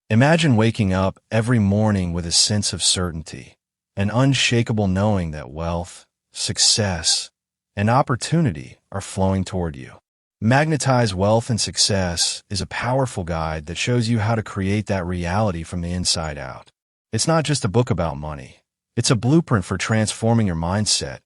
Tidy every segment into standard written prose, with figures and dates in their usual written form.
Imagine waking up every morning with a sense of certainty, an unshakable knowing that wealth, success, and opportunity are flowing toward you. Magnetize Wealth and Success is a powerful guide that shows you how to create that reality from the inside out. It's not just a book about money. It's a blueprint for transforming your mindset,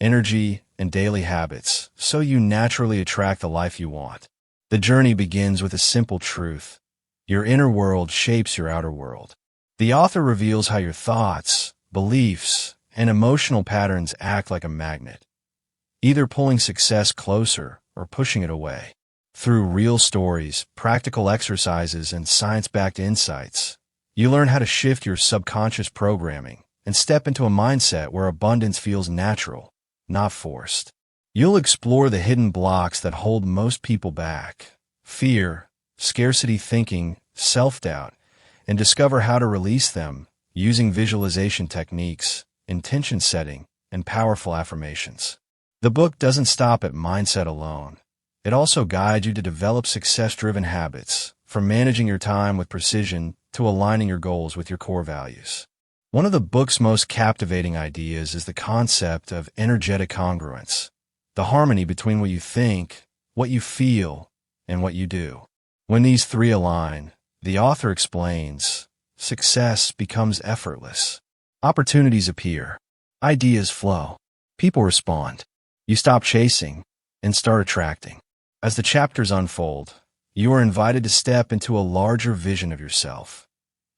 energy, and daily habits so you naturally attract the life you want. The journey begins with a simple truth. Your inner world shapes your outer world. The author reveals how your thoughts, beliefs, and emotional patterns act like a magnet, either pulling success closer or pushing it away. Through real stories, practical exercises, and science-backed insights, you learn how to shift your subconscious programming and step into a mindset where abundance feels natural, not forced. You'll explore the hidden blocks that hold most people back: fear, scarcity thinking, self-doubt, and discover how to release them using visualization techniques, intention setting, and powerful affirmations. The book doesn't stop at mindset alone. It also guides you to develop success-driven habits, from managing your time with precision to aligning your goals with your core values. One of the book's most captivating ideas is the concept of energetic congruence, the harmony between what you think, what you feel, and what you do. When these three align, the author explains, success becomes effortless. Opportunities appear. Ideas flow. People respond. You stop chasing and start attracting. As the chapters unfold, you are invited to step into a larger vision of yourself,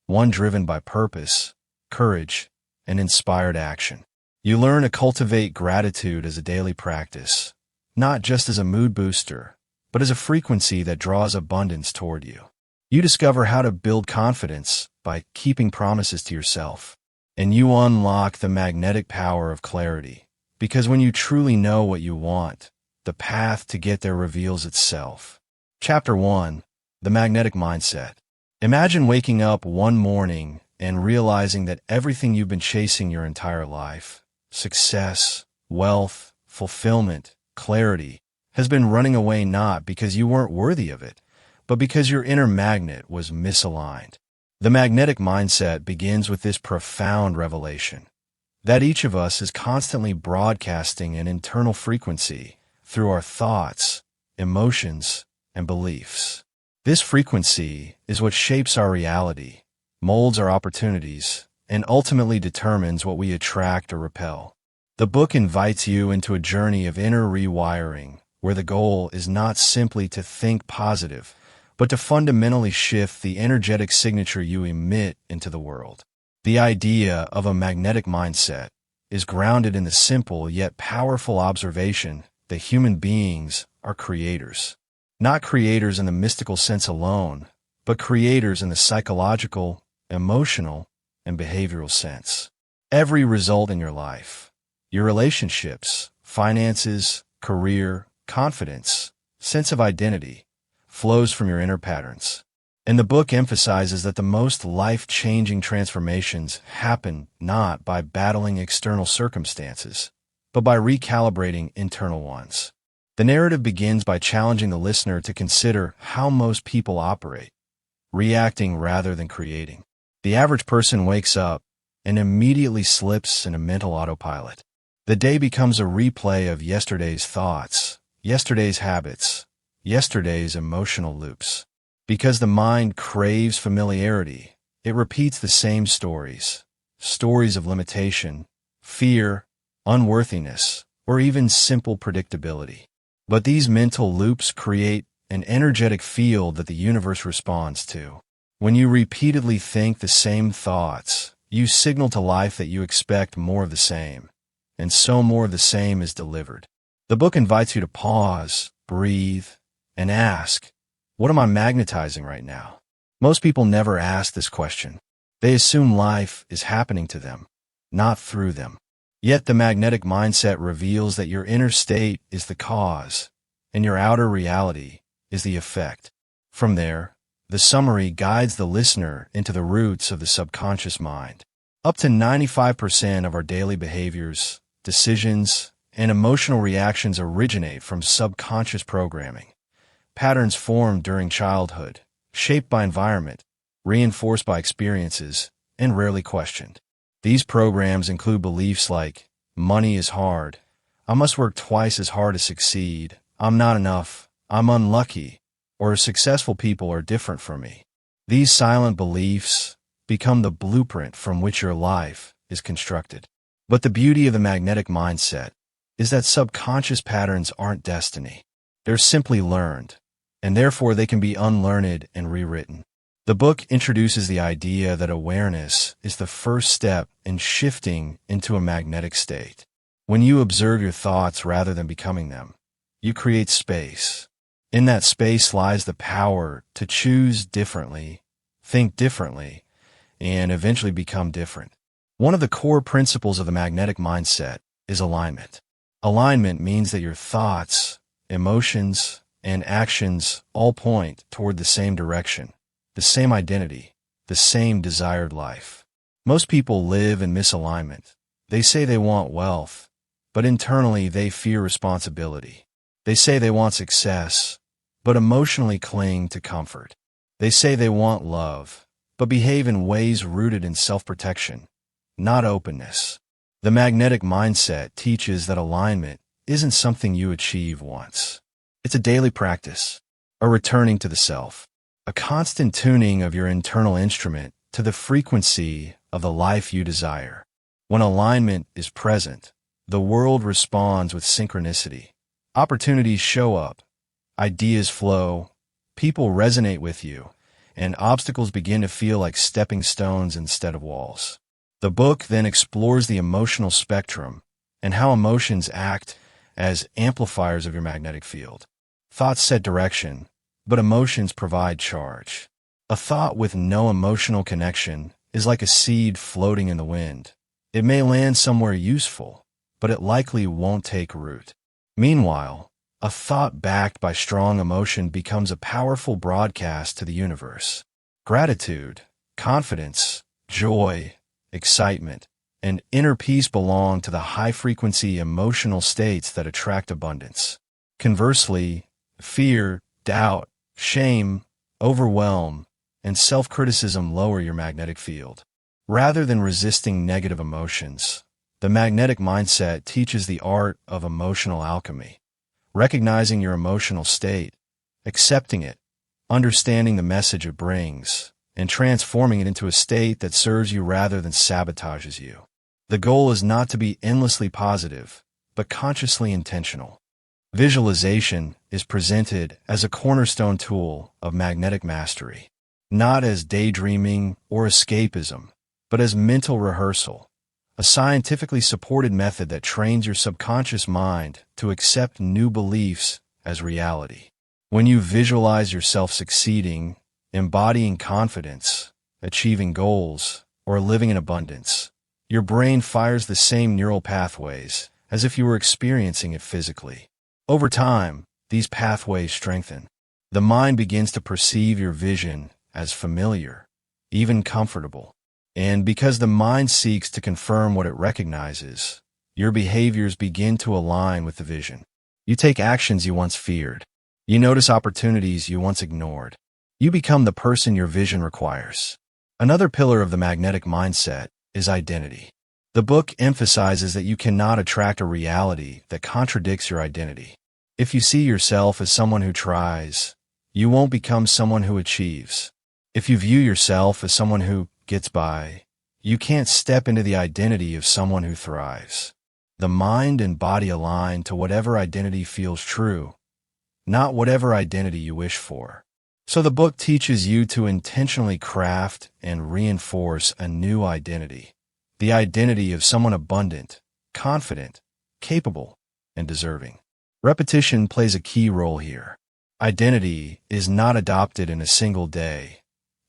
one driven by purpose, courage, and inspired action. You learn to cultivate gratitude as a daily practice, not just as a mood booster, but as a frequency that draws abundance toward you. You discover how to build confidence by keeping promises to yourself, and you unlock the magnetic power of clarity, because when you truly know what you want, the path to get there reveals itself. Chapter 1. The Magnetic Mindset. Imagine waking up one morning and realizing that everything you've been chasing your entire life, success, wealth, fulfillment, clarity, has been running away not because you weren't worthy of it, but because your inner magnet was misaligned. The magnetic mindset begins with this profound revelation, that each of us is constantly broadcasting an internal frequency through our thoughts, emotions, and beliefs. This frequency is what shapes our reality, molds our opportunities, and ultimately determines what we attract or repel. The book invites you into a journey of inner rewiring, where the goal is not simply to think positive, but to fundamentally shift the energetic signature you emit into the world. The idea of a magnetic mindset is grounded in the simple yet powerful observation that human beings are creators. Not creators in the mystical sense alone, but creators in the psychological, emotional, and behavioral sense. Every result in your life, your relationships, finances, career, confidence, sense of identity, flows from your inner patterns. And the book emphasizes that the most life-changing transformations happen not by battling external circumstances, but by recalibrating internal ones. The narrative begins by challenging the listener to consider how most people operate, reacting rather than creating. The average person wakes up and immediately slips in a mental autopilot. The day becomes a replay of yesterday's thoughts, yesterday's habits, yesterday's emotional loops. Because the mind craves familiarity, it repeats the same stories of limitation, fear, unworthiness, or even simple predictability. But these mental loops create an energetic field that the universe responds to. When you repeatedly think the same thoughts, you signal to life that you expect more of the same, and so more of the same is delivered. The book invites you to pause, breathe, and ask, what am I magnetizing right now? Most people never ask this question. They assume life is happening to them, not through them. Yet the magnetic mindset reveals that your inner state is the cause, and your outer reality is the effect. From there, the summary guides the listener into the roots of the subconscious mind. Up to 95% of our daily behaviors, decisions, and emotional reactions originate from subconscious programming, patterns formed during childhood, shaped by environment, reinforced by experiences, and rarely questioned. These programs include beliefs like, money is hard, I must work twice as hard to succeed, I'm not enough, I'm unlucky, or successful people are different from me. These silent beliefs become the blueprint from which your life is constructed. But the beauty of the magnetic mindset is that subconscious patterns aren't destiny. They're simply learned, and therefore they can be unlearned and rewritten. The book introduces the idea that awareness is the first step in shifting into a magnetic state. When you observe your thoughts rather than becoming them, you create space. In that space lies the power to choose differently, think differently, and eventually become different. One of the core principles of the magnetic mindset is alignment. Alignment means that your thoughts, emotions, and actions all point toward the same direction, the same identity, the same desired life. Most people live in misalignment. They say they want wealth, but internally they fear responsibility. They say they want success, but emotionally cling to comfort. They say they want love, but behave in ways rooted in self-protection, not openness. The magnetic mindset teaches that alignment isn't something you achieve once. It's a daily practice, a returning to the self, a constant tuning of your internal instrument to the frequency of the life you desire. When alignment is present, the world responds with synchronicity. Opportunities show up, ideas flow, people resonate with you, and obstacles begin to feel like stepping stones instead of walls. The book then explores the emotional spectrum and how emotions act as amplifiers of your magnetic field. Thoughts set direction, but emotions provide charge. A thought with no emotional connection is like a seed floating in the wind. It may land somewhere useful, but it likely won't take root. Meanwhile, a thought backed by strong emotion becomes a powerful broadcast to the universe. Gratitude, confidence, joy, excitement, and inner peace belong to the high-frequency emotional states that attract abundance. Conversely, fear, doubt, shame, overwhelm, and self-criticism lower your magnetic field. Rather than resisting negative emotions, the magnetic mindset teaches the art of emotional alchemy. Recognizing your emotional state, accepting it, understanding the message it brings, and transforming it into a state that serves you rather than sabotages you. The goal is not to be endlessly positive, but consciously intentional. Visualization is presented as a cornerstone tool of magnetic mastery, not as daydreaming or escapism, but as mental rehearsal, a scientifically supported method that trains your subconscious mind to accept new beliefs as reality. When you visualize yourself succeeding, embodying confidence, achieving goals, or living in abundance, your brain fires the same neural pathways as if you were experiencing it physically. Over time, these pathways strengthen. The mind begins to perceive your vision as familiar, even comfortable. And because the mind seeks to confirm what it recognizes, your behaviors begin to align with the vision. You take actions you once feared. You notice opportunities you once ignored. You become the person your vision requires. Another pillar of the magnetic mindset is identity. The book emphasizes that you cannot attract a reality that contradicts your identity. If you see yourself as someone who tries, you won't become someone who achieves. If you view yourself as someone who gets by, you can't step into the identity of someone who thrives. The mind and body align to whatever identity feels true, not whatever identity you wish for. So the book teaches you to intentionally craft and reinforce a new identity, the identity of someone abundant, confident, capable, and deserving. Repetition plays a key role here. Identity is not adopted in a single day.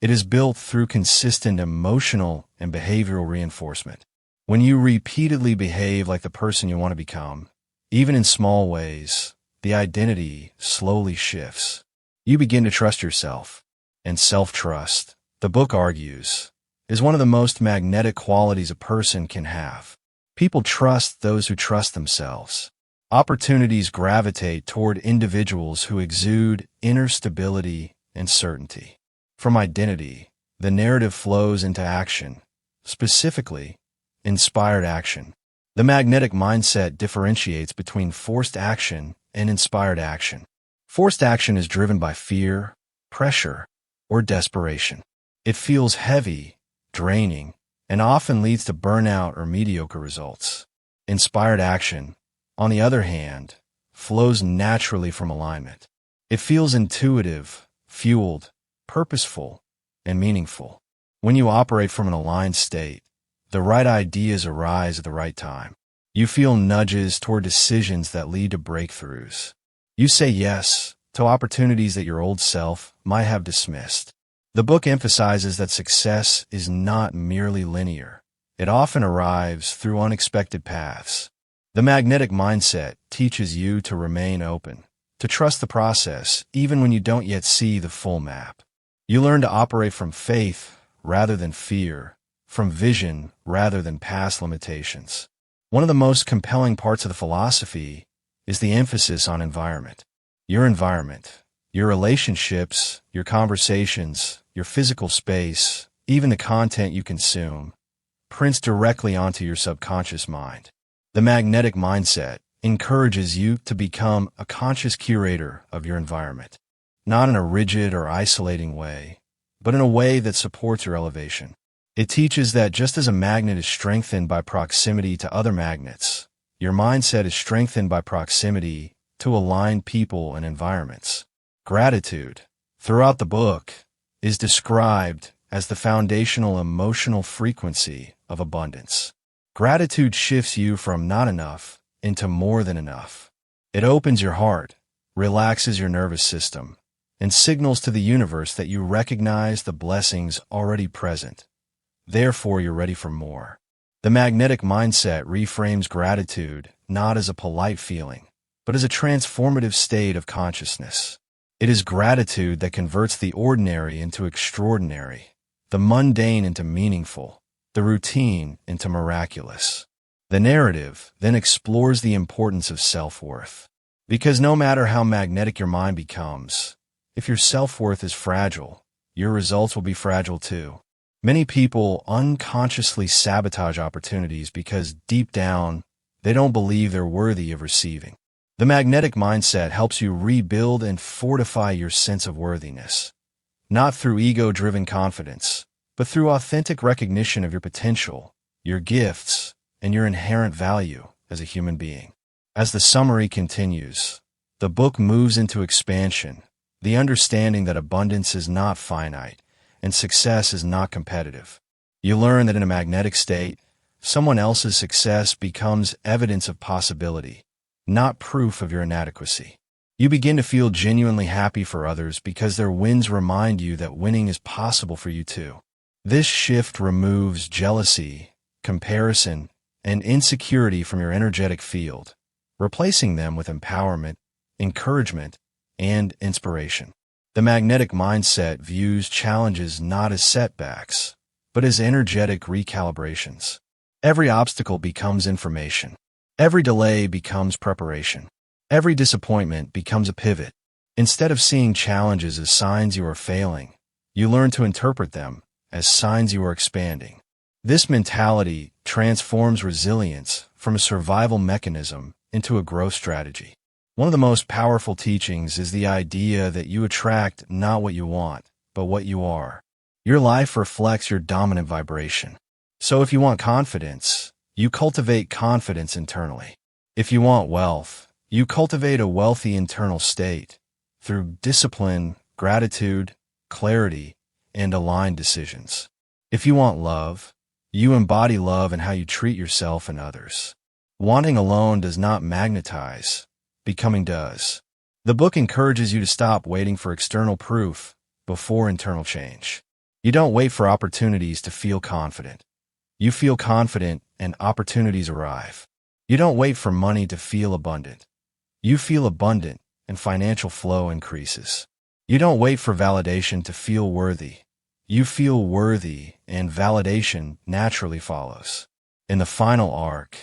It is built through consistent emotional and behavioral reinforcement. When you repeatedly behave like the person you want to become, even in small ways, the identity slowly shifts. You begin to trust yourself, and self-trust, the book argues, is one of the most magnetic qualities a person can have. People trust those who trust themselves. Opportunities gravitate toward individuals who exude inner stability and certainty. From identity, the narrative flows into action, specifically, inspired action. The magnetic mindset differentiates between forced action and inspired action. Forced action is driven by fear, pressure, or desperation. It feels heavy, draining, and often leads to burnout or mediocre results. Inspired action, on the other hand, flows naturally from alignment. It feels intuitive, fueled, purposeful, and meaningful. When you operate from an aligned state, the right ideas arise at the right time. You feel nudges toward decisions that lead to breakthroughs. You say yes to opportunities that your old self might have dismissed. The book emphasizes that success is not merely linear. It often arrives through unexpected paths. The magnetic mindset teaches you to remain open, to trust the process even when you don't yet see the full map. You learn to operate from faith rather than fear, from vision rather than past limitations. One of the most compelling parts of the philosophy is the emphasis on environment. Your environment, your relationships, your conversations, your physical space, even the content you consume, prints directly onto your subconscious mind. The magnetic mindset encourages you to become a conscious curator of your environment, not in a rigid or isolating way, but in a way that supports your elevation. It teaches that just as a magnet is strengthened by proximity to other magnets, your mindset is strengthened by proximity to aligned people and environments. Gratitude, throughout the book, is described as the foundational emotional frequency of abundance. Gratitude shifts you from not enough into more than enough. It opens your heart, relaxes your nervous system, and signals to the universe that you recognize the blessings already present. Therefore, you're ready for more. The magnetic mindset reframes gratitude not as a polite feeling, but as a transformative state of consciousness. It is gratitude that converts the ordinary into extraordinary, the mundane into meaningful, the routine into miraculous. The narrative then explores the importance of self-worth. Because no matter how magnetic your mind becomes, if your self-worth is fragile, your results will be fragile too. Many people unconsciously sabotage opportunities because deep down, they don't believe they're worthy of receiving. The magnetic mindset helps you rebuild and fortify your sense of worthiness, not through ego-driven confidence, but through authentic recognition of your potential, your gifts, and your inherent value as a human being. As the summary continues, the book moves into expansion, the understanding that abundance is not finite, and success is not competitive. You learn that in a magnetic state, someone else's success becomes evidence of possibility, not proof of your inadequacy. You begin to feel genuinely happy for others because their wins remind you that winning is possible for you too. This shift removes jealousy, comparison, and insecurity from your energetic field, replacing them with empowerment, encouragement, and inspiration. The magnetic mindset views challenges not as setbacks, but as energetic recalibrations. Every obstacle becomes information. Every delay becomes preparation. Every disappointment becomes a pivot. Instead of seeing challenges as signs you are failing, you learn to interpret them as signs you are expanding. This mentality transforms resilience from a survival mechanism into a growth strategy. One of the most powerful teachings is the idea that you attract not what you want, but what you are. Your life reflects your dominant vibration. So if you want confidence, you cultivate confidence internally. If you want wealth, you cultivate a wealthy internal state through discipline, gratitude, clarity, and aligned decisions. If you want love, you embody love in how you treat yourself and others. Wanting alone does not magnetize. Becoming does. The book encourages you to stop waiting for external proof before internal change. You don't wait for opportunities to feel confident. You feel confident and opportunities arrive. You don't wait for money to feel abundant. You feel abundant and financial flow increases. You don't wait for validation to feel worthy. You feel worthy and validation naturally follows. In the final arc,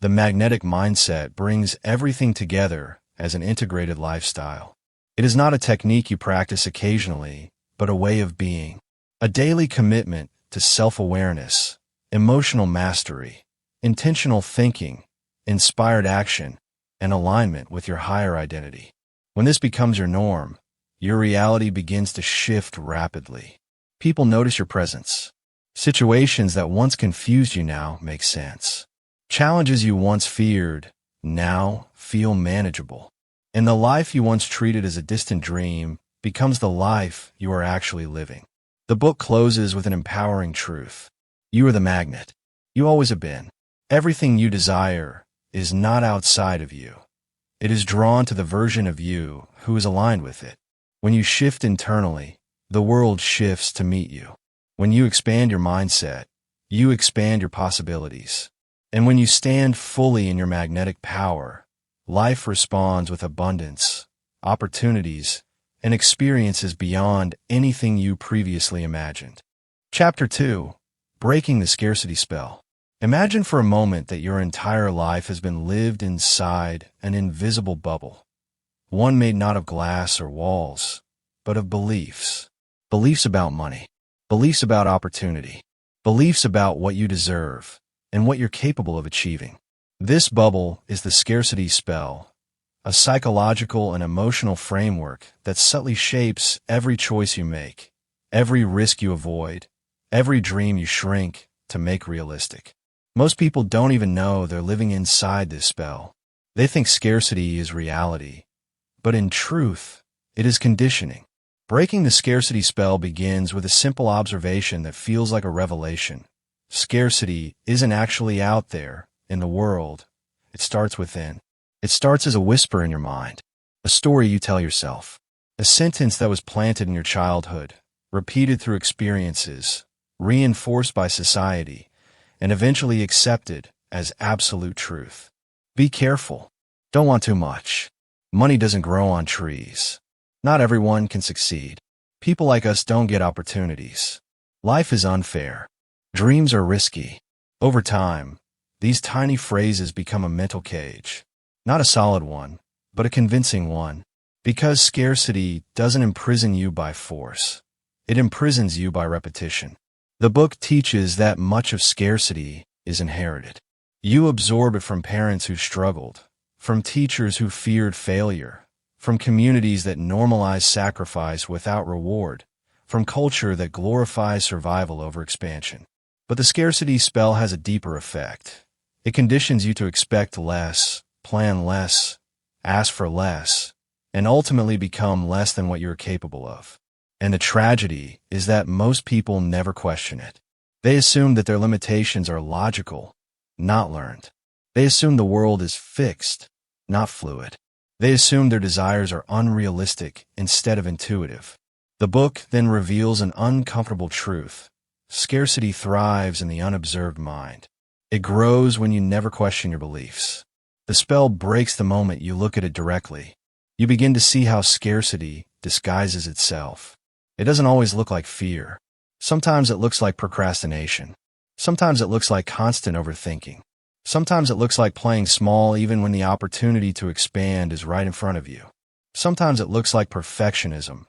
The magnetic mindset brings everything together as an integrated lifestyle. It is not a technique you practice occasionally, but a way of being. A daily commitment to self-awareness, emotional mastery, intentional thinking, inspired action, and alignment with your higher identity. When this becomes your norm, your reality begins to shift rapidly. People notice your presence. Situations that once confused you now make sense. Challenges you once feared now feel manageable. And the life you once treated as a distant dream becomes the life you are actually living. The book closes with an empowering truth. You are the magnet. You always have been. Everything you desire is not outside of you. It is drawn to the version of you who is aligned with it. When you shift internally, the world shifts to meet you. When you expand your mindset, you expand your possibilities. And when you stand fully in your magnetic power, life responds with abundance, opportunities, and experiences beyond anything you previously imagined. Chapter 2. Breaking the Scarcity Spell. Imagine for a moment that your entire life has been lived inside an invisible bubble, one made not of glass or walls, but of beliefs. Beliefs about money, beliefs about opportunity, beliefs about what you deserve and what you're capable of achieving. This bubble is the scarcity spell, a psychological and emotional framework that subtly shapes every choice you make, every risk you avoid, every dream you shrink to make realistic. Most people don't even know they're living inside this spell. They think scarcity is reality, but in truth, it is conditioning. Breaking the scarcity spell begins with a simple observation that feels like a revelation. Scarcity isn't actually out there in the world. It starts within. It starts as a whisper in your mind, a story you tell yourself, a sentence that was planted in your childhood, repeated through experiences, reinforced by society, and eventually accepted as absolute truth. Be careful. Don't want too much. Money doesn't grow on trees. Not everyone can succeed. People like us don't get opportunities. Life is unfair. Dreams are risky. Over time, these tiny phrases become a mental cage. Not a solid one, but a convincing one. Because scarcity doesn't imprison you by force. It imprisons you by repetition. The book teaches that much of scarcity is inherited. You absorb it from parents who struggled, from teachers who feared failure, from communities that normalize sacrifice without reward, from culture that glorifies survival over expansion. But the scarcity spell has a deeper effect. It conditions you to expect less, plan less, ask for less, and ultimately become less than what you're capable of. And the tragedy is that most people never question it. They assume that their limitations are logical, not learned. They assume the world is fixed, not fluid. They assume their desires are unrealistic instead of intuitive. The book then reveals an uncomfortable truth. Scarcity thrives in the unobserved mind. It grows when you never question your beliefs. The spell breaks the moment you look at it directly. You begin to see how scarcity disguises itself. It doesn't always look like fear. Sometimes it looks like procrastination. Sometimes it looks like constant overthinking. Sometimes it looks like playing small even when the opportunity to expand is right in front of you. Sometimes it looks like perfectionism,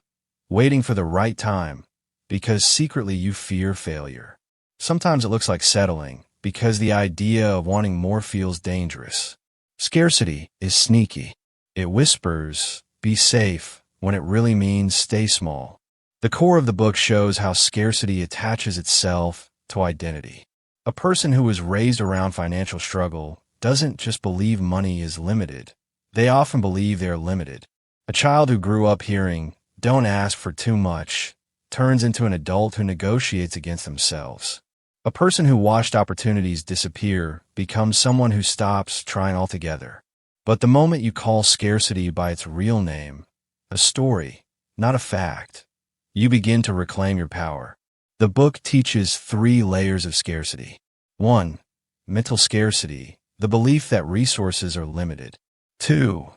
waiting for the right time because secretly you fear failure. Sometimes it looks like settling because the idea of wanting more feels dangerous. Scarcity is sneaky. It whispers, "Be safe," when it really means stay small. The core of the book shows how scarcity attaches itself to identity. A person who was raised around financial struggle doesn't just believe money is limited. They often believe they are limited. A child who grew up hearing, "Don't ask for too much," turns into an adult who negotiates against themselves. A person who watched opportunities disappear becomes someone who stops trying altogether. But the moment you call scarcity by its real name, a story, not a fact, you begin to reclaim your power. The book teaches 3 layers of scarcity. 1. Mental scarcity, the belief that resources are limited. 2.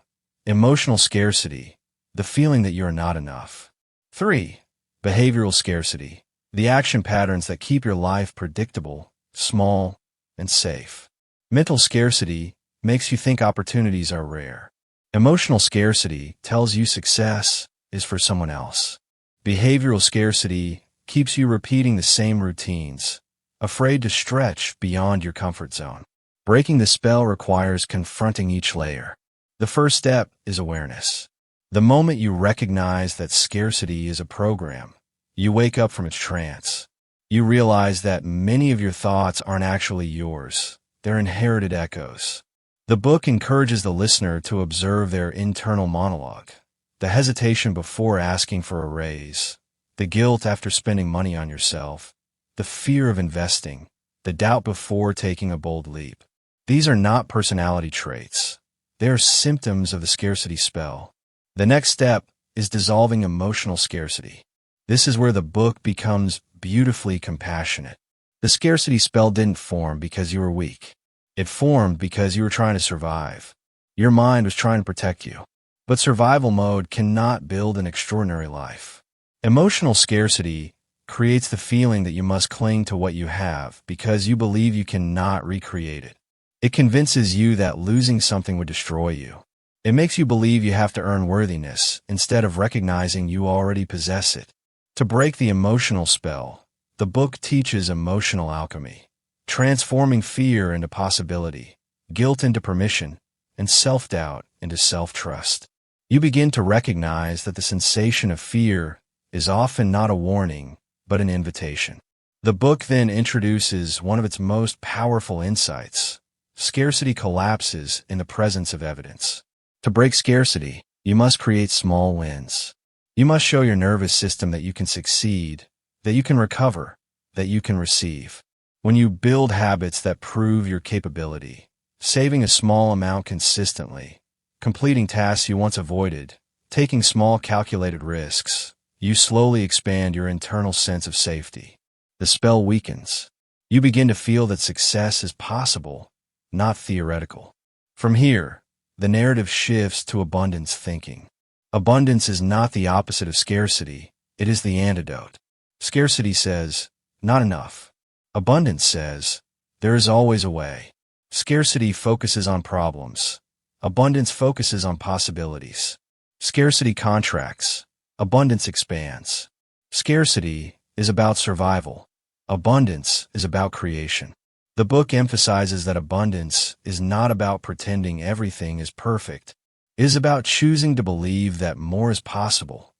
Emotional scarcity, the feeling that you are not enough. 3. Behavioral scarcity, the action patterns that keep your life predictable, small, and safe. Mental scarcity makes you think opportunities are rare. Emotional scarcity tells you success is for someone else. Behavioral scarcity keeps you repeating the same routines, afraid to stretch beyond your comfort zone. Breaking the spell requires confronting each layer. The first step is awareness. The moment you recognize that scarcity is a program, you wake up from its trance. You realize that many of your thoughts aren't actually yours. They're inherited echoes. The book encourages the listener to observe their internal monologue, the hesitation before asking for a raise, the guilt after spending money on yourself, the fear of investing, the doubt before taking a bold leap. These are not personality traits. They are symptoms of the scarcity spell. The next step is dissolving emotional scarcity. This is where the book becomes beautifully compassionate. The scarcity spell didn't form because you were weak. It formed because you were trying to survive. Your mind was trying to protect you. But survival mode cannot build an extraordinary life. Emotional scarcity creates the feeling that you must cling to what you have because you believe you cannot recreate it. It convinces you that losing something would destroy you. It makes you believe you have to earn worthiness instead of recognizing you already possess it. To break the emotional spell, the book teaches emotional alchemy, transforming fear into possibility, guilt into permission, and self-doubt into self-trust. You begin to recognize that the sensation of fear is often not a warning, but an invitation. The book then introduces one of its most powerful insights. Scarcity collapses in the presence of evidence. To break scarcity, you must create small wins. You must show your nervous system that you can succeed, that you can recover, that you can receive. When you build habits that prove your capability, saving a small amount consistently, completing tasks you once avoided, taking small calculated risks, you slowly expand your internal sense of safety. The spell weakens. You begin to feel that success is possible, not theoretical. From here, the narrative shifts to abundance thinking. Abundance is not the opposite of scarcity, it is the antidote. Scarcity says, not enough. Abundance says, there is always a way. Scarcity focuses on problems. Abundance focuses on possibilities. Scarcity contracts. Abundance expands. Scarcity is about survival. Abundance is about creation. The book emphasizes that abundance is not about pretending everything is perfect. It is about choosing to believe that more is possible,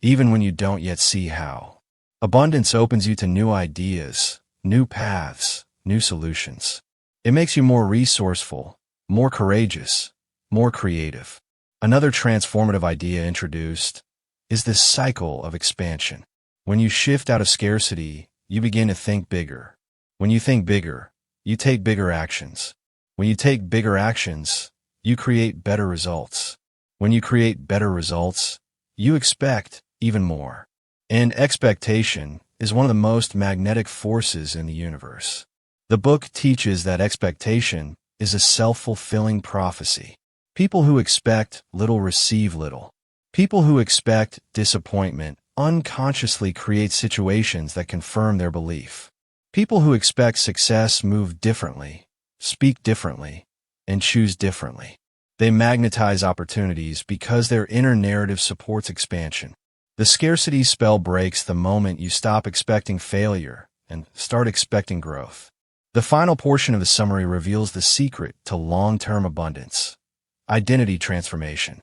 even when you don't yet see how. Abundance opens you to new ideas, new paths, new solutions. It makes you more resourceful, more courageous, more creative. Another transformative idea introduced is this cycle of expansion. When you shift out of scarcity, you begin to think bigger. When you think bigger, you take bigger actions. When you take bigger actions, you create better results. When you create better results, you expect even more. And expectation is one of the most magnetic forces in the universe. The book teaches that expectation is a self-fulfilling prophecy. People who expect little receive little. People who expect disappointment unconsciously create situations that confirm their belief. People who expect success move differently, speak differently, and choose differently. They magnetize opportunities because their inner narrative supports expansion. The scarcity spell breaks the moment you stop expecting failure and start expecting growth. The final portion of the summary reveals the secret to long-term abundance: identity transformation.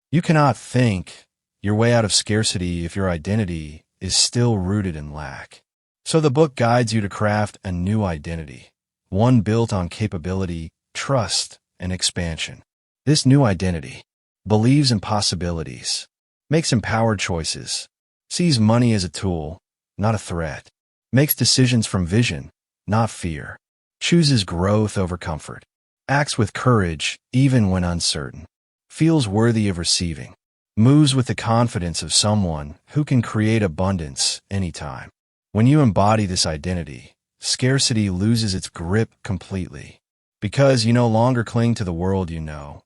You cannot think your way out of scarcity if your identity is still rooted in lack. So the book guides you to craft a new identity, one built on capability, trust, and expansion. This new identity believes in possibilities, makes empowered choices, sees money as a tool, not a threat, makes decisions from vision, not fear, chooses growth over comfort, acts with courage even when uncertain, feels worthy of receiving, moves with the confidence of someone who can create abundance anytime. When you embody this identity, scarcity loses its grip completely. Because you no longer cling to the world you know,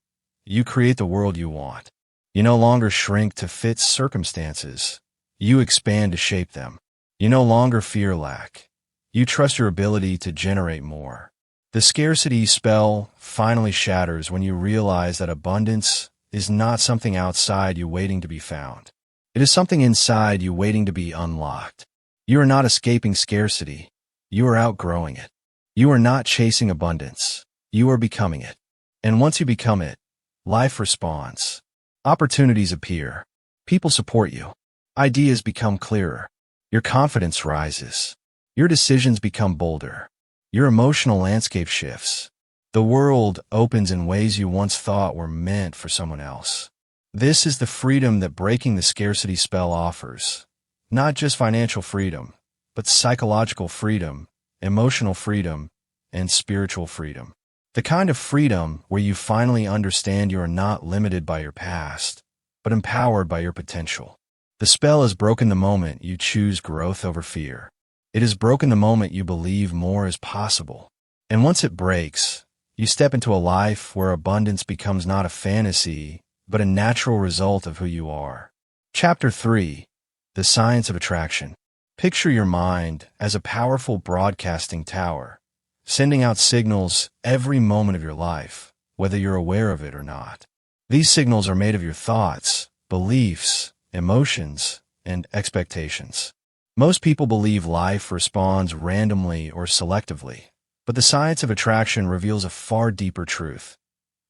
you create the world you want. You no longer shrink to fit circumstances, you expand to shape them. You no longer fear lack. You trust your ability to generate more. The scarcity spell finally shatters when you realize that abundance is not something outside you waiting to be found. It is something inside you waiting to be unlocked. You are not escaping scarcity. You are outgrowing it. You are not chasing abundance. You are becoming it. And once you become it, life responds. Opportunities appear. People support you. Ideas become clearer. Your confidence rises. Your decisions become bolder. Your emotional landscape shifts. The world opens in ways you once thought were meant for someone else. This is the freedom that breaking the scarcity spell offers. Not just financial freedom, but psychological freedom, emotional freedom, and spiritual freedom. The kind of freedom where you finally understand you are not limited by your past, but empowered by your potential. The spell is broken the moment you choose growth over fear. It is broken the moment you believe more is possible. And once it breaks, you step into a life where abundance becomes not a fantasy, but a natural result of who you are. Chapter 3. The Science of Attraction. Picture your mind as a powerful broadcasting tower, sending out signals every moment of your life, whether you're aware of it or not. These signals are made of your thoughts, beliefs, emotions, and expectations. Most people believe life responds randomly or selectively, but the science of attraction reveals a far deeper truth.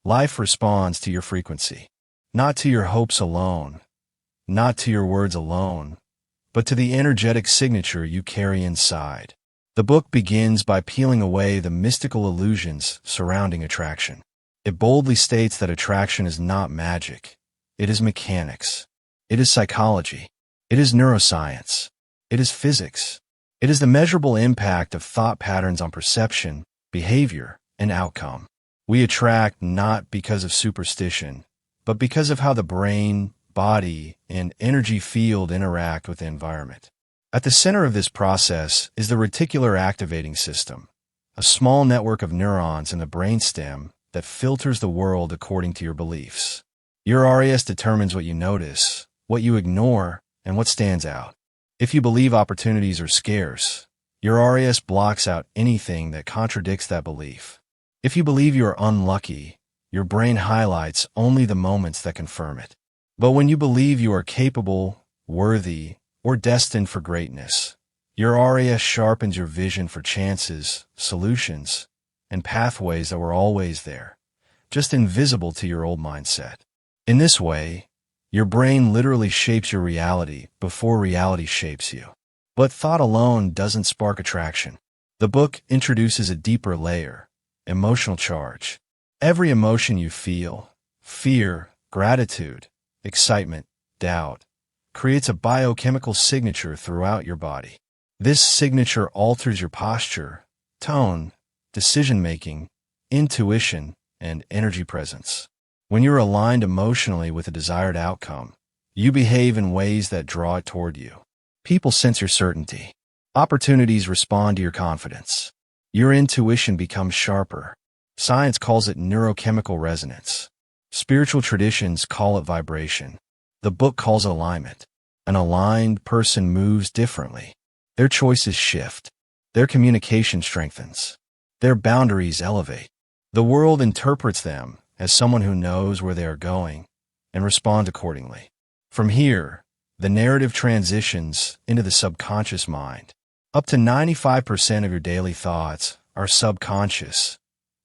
Life responds to your frequency, not to your hopes alone, not to your words alone, but to the energetic signature you carry inside. The book begins by peeling away the mystical illusions surrounding attraction. It boldly states that attraction is not magic. It is mechanics. It is psychology. It is neuroscience. It is physics. It is the measurable impact of thought patterns on perception, behavior, and outcome. We attract not because of superstition, but because of how the brain, body, and energy field interact with the environment. At the center of this process is the reticular activating system, a small network of neurons in the brainstem that filters the world according to your beliefs. Your RAS determines what you notice, what you ignore, and what stands out. If you believe opportunities are scarce, your RAS blocks out anything that contradicts that belief. If you believe you are unlucky, your brain highlights only the moments that confirm it. But when you believe you are capable, worthy, or destined for greatness, your RAS sharpens your vision for chances, solutions, and pathways that were always there, just invisible to your old mindset. In this way, your brain literally shapes your reality before reality shapes you. But thought alone doesn't spark attraction. The book introduces a deeper layer, emotional charge. Every emotion you feel, fear, gratitude, excitement, doubt, creates a biochemical signature throughout your body. This signature alters your posture, tone, decision-making, intuition, and energy presence. When you're aligned emotionally with a desired outcome, you behave in ways that draw it toward you. People sense your certainty. Opportunities respond to your confidence. Your intuition becomes sharper. Science calls it neurochemical resonance. Spiritual traditions call it vibration. The book calls it alignment. An aligned person moves differently. Their choices shift. Their communication strengthens. Their boundaries elevate. The world interprets them as someone who knows where they are going and responds accordingly. From here, the narrative transitions into the subconscious mind. Up to 95% of your daily thoughts are subconscious,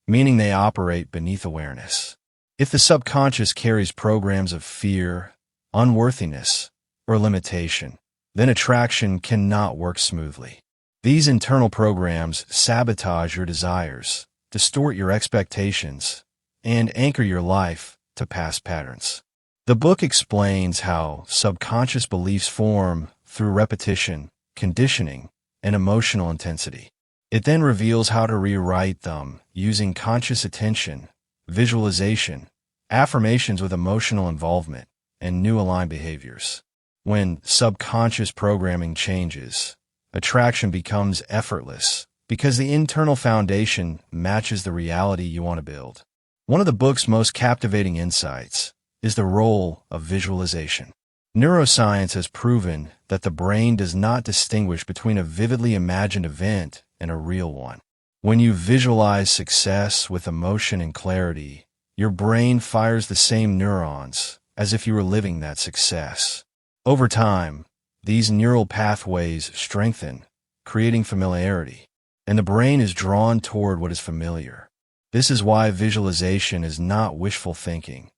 meaning they operate beneath awareness. If the subconscious carries programs of fear, unworthiness, or limitation, then attraction cannot work smoothly. These internal programs sabotage your desires, distort your expectations, and anchor your life to past patterns. The book explains how subconscious beliefs form through repetition, conditioning, and emotional intensity. It then reveals how to rewrite them using conscious attention, visualization, affirmations with emotional involvement, and new aligned behaviors. When subconscious programming changes, attraction becomes effortless because the internal foundation matches the reality you want to build. One of the book's most captivating insights is the role of visualization. Neuroscience has proven that the brain does not distinguish between a vividly imagined event and a real one. When you visualize success with emotion and clarity, your brain fires the same neurons as if you were living that success. Over time, these neural pathways strengthen, creating familiarity, and the brain is drawn toward what is familiar. This is why visualization is not wishful thinking.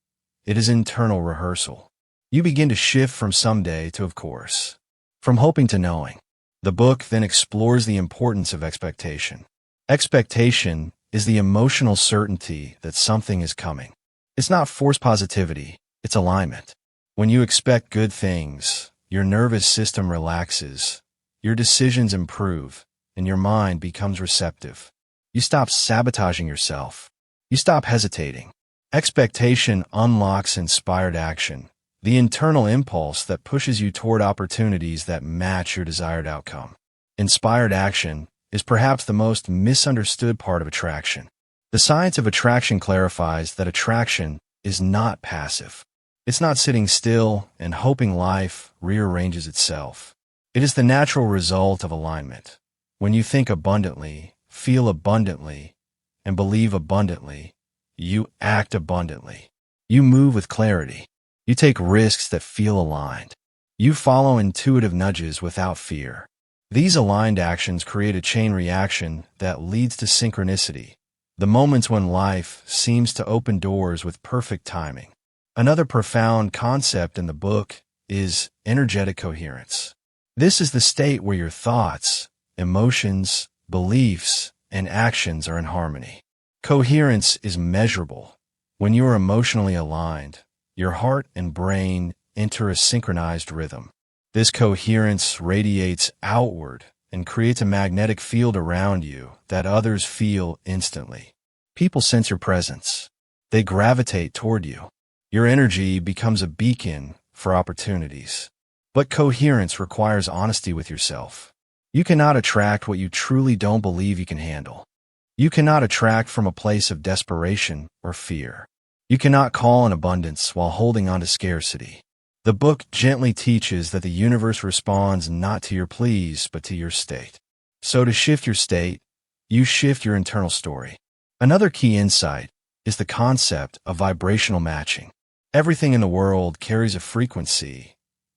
It is internal rehearsal. You begin to shift from someday to of course, from hoping to knowing. The book then explores the importance of expectation. Expectation is the emotional certainty that something is coming. It's not forced positivity, it's alignment. When you expect good things, your nervous system relaxes, your decisions improve, and your mind becomes receptive. You stop sabotaging yourself. You stop hesitating. Expectation unlocks inspired action, the internal impulse that pushes you toward opportunities that match your desired outcome. Inspired action is perhaps the most misunderstood part of attraction. The science of attraction clarifies that attraction is not passive. It's not sitting still and hoping life rearranges itself. It is the natural result of alignment. When you think abundantly, feel abundantly, and believe abundantly, you act abundantly. You move with clarity. You take risks that feel aligned. You follow intuitive nudges without fear. These aligned actions create a chain reaction that leads to synchronicity, the moments when life seems to open doors with perfect timing. Another profound concept in the book is energetic coherence. This is the state where your thoughts, emotions, beliefs, and actions are in harmony. Coherence is measurable. When you are emotionally aligned, your heart and brain enter a synchronized rhythm. This coherence radiates outward and creates a magnetic field around you that others feel instantly. People sense your presence. They gravitate toward you. Your energy becomes a beacon for opportunities. But coherence requires honesty with yourself. You cannot attract what you truly don't believe you can handle. You cannot attract from a place of desperation or fear. You cannot call on abundance while holding on to scarcity. The book gently teaches that the universe responds not to your pleas, but to your state. So to shift your state, you shift your internal story. Another key insight is the concept of vibrational matching. Everything in the world carries a frequency.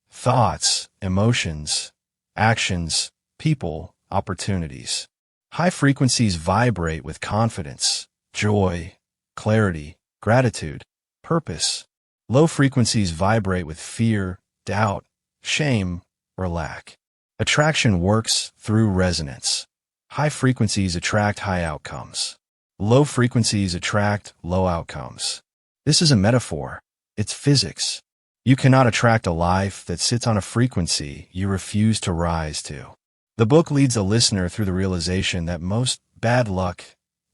Thoughts, emotions, actions, people, opportunities. High frequencies vibrate with confidence, joy, clarity, gratitude, purpose. Low frequencies vibrate with fear, doubt, shame, or lack. Attraction works through resonance. High frequencies attract high outcomes. Low frequencies attract low outcomes. This is a metaphor. It's physics. You cannot attract a life that sits on a frequency you refuse to rise to. The book leads a listener through the realization that most bad luck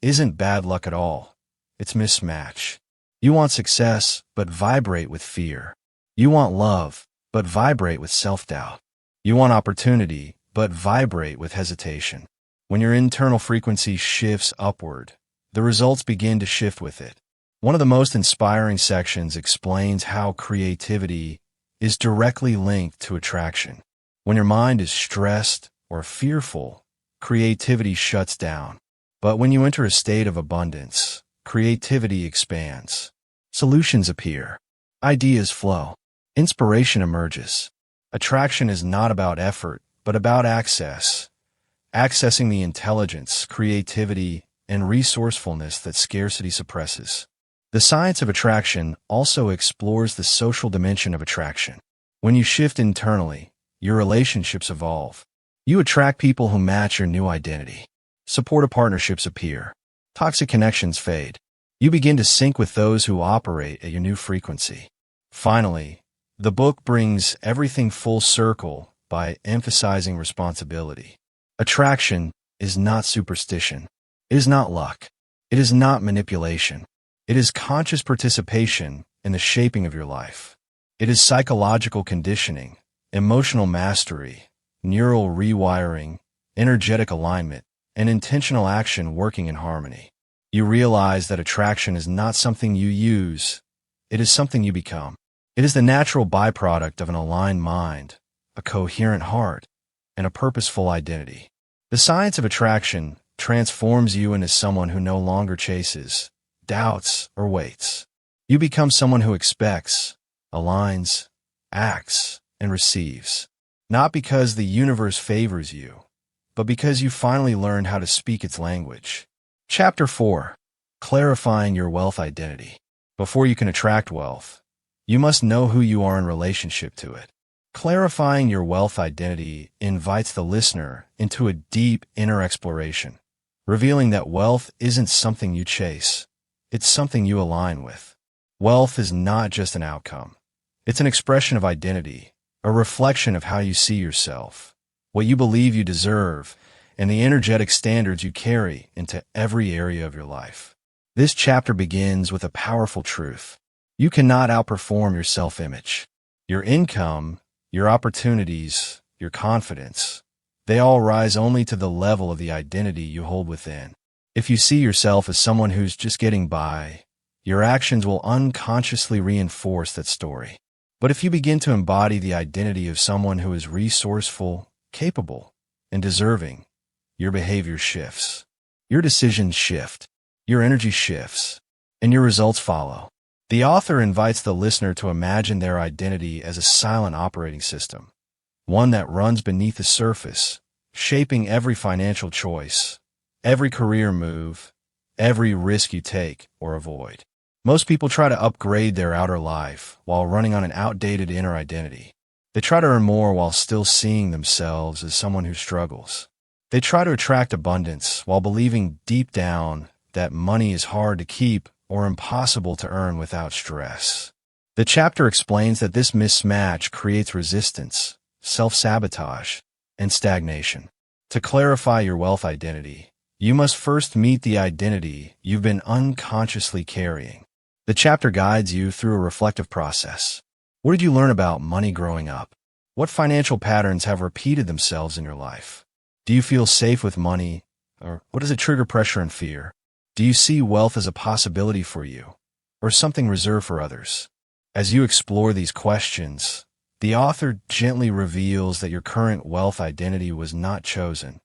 isn't bad luck at all. It's mismatch. You want success, but vibrate with fear. You want love, but vibrate with self-doubt. You want opportunity, but vibrate with hesitation. When your internal frequency shifts upward, the results begin to shift with it. One of the most inspiring sections explains how creativity is directly linked to attraction. When your mind is stressed or fearful, creativity shuts down. But when you enter a state of abundance, creativity expands. Solutions appear. Ideas flow. Inspiration emerges. Attraction is not about effort, but about access. Accessing the intelligence, creativity, and resourcefulness that scarcity suppresses. The science of attraction also explores the social dimension of attraction. When you shift internally, your relationships evolve. You attract people who match your new identity. Supportive partnerships appear. Toxic connections fade. You begin to sync with those who operate at your new frequency. Finally, the book brings everything full circle by emphasizing responsibility. Attraction is not superstition. It is not luck. It is not manipulation. It is conscious participation in the shaping of your life. It is psychological conditioning, emotional mastery, neural rewiring, energetic alignment, and intentional action working in harmony. You realize that attraction is not something you use. It is something you become. It is the natural byproduct of an aligned mind, a coherent heart, and a purposeful identity. The science of attraction transforms you into someone who no longer chases, doubts, or waits. You become someone who expects, aligns, acts, and receives. Not because the universe favors you, but because you finally learned how to speak its language. Chapter 4. Clarifying your wealth identity. Before you can attract wealth, you must know who you are in relationship to it. Clarifying your wealth identity invites the listener into a deep inner exploration, revealing that wealth isn't something you chase. It's something you align with. Wealth is not just an outcome. It's an expression of identity, a reflection of how you see yourself, what you believe you deserve, and the energetic standards you carry into every area of your life. This chapter begins with a powerful truth. You cannot outperform your self-image. Your income, your opportunities, your confidence, they all rise only to the level of the identity you hold within. If you see yourself as someone who's just getting by, your actions will unconsciously reinforce that story. But if you begin to embody the identity of someone who is resourceful, capable, and deserving, your behavior shifts. Your decisions shift. Your energy shifts. And your results follow. The author invites the listener to imagine their identity as a silent operating system, one that runs beneath the surface, shaping every financial choice, every career move, every risk you take or avoid. Most people try to upgrade their outer life while running on an outdated inner identity. They try to earn more while still seeing themselves as someone who struggles. They try to attract abundance while believing deep down that money is hard to keep or impossible to earn without stress. The chapter explains that this mismatch creates resistance, self-sabotage, and stagnation. To clarify your wealth identity, you must first meet the identity you've been unconsciously carrying. The chapter guides you through a reflective process. What did you learn about money growing up? What financial patterns have repeated themselves in your life? Do you feel safe with money, or what does it trigger pressure and fear? Do you see wealth as a possibility for you, or something reserved for others? As you explore these questions, the author gently reveals that your current wealth identity was not chosen.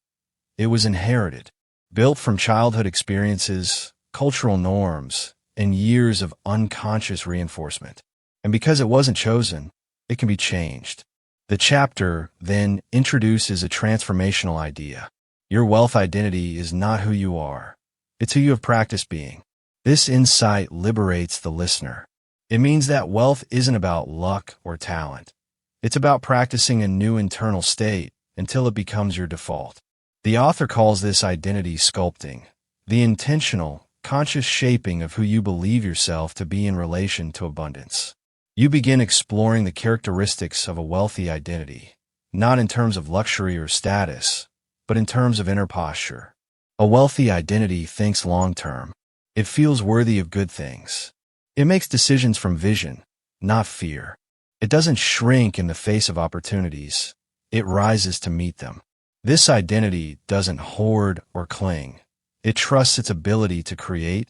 It was inherited, built from childhood experiences, cultural norms, and years of unconscious reinforcement. And because it wasn't chosen, it can be changed. The chapter then introduces a transformational idea. Your wealth identity is not who you are. It's who you have practiced being. This insight liberates the listener. It means that wealth isn't about luck or talent. It's about practicing a new internal state until it becomes your default. The author calls this identity sculpting, the intentional, conscious shaping of who you believe yourself to be in relation to abundance. You begin exploring the characteristics of a wealthy identity, not in terms of luxury or status, but in terms of inner posture. A wealthy identity thinks long-term. It feels worthy of good things. It makes decisions from vision, not fear. It doesn't shrink in the face of opportunities. It rises to meet them. This identity doesn't hoard or cling. It trusts its ability to create,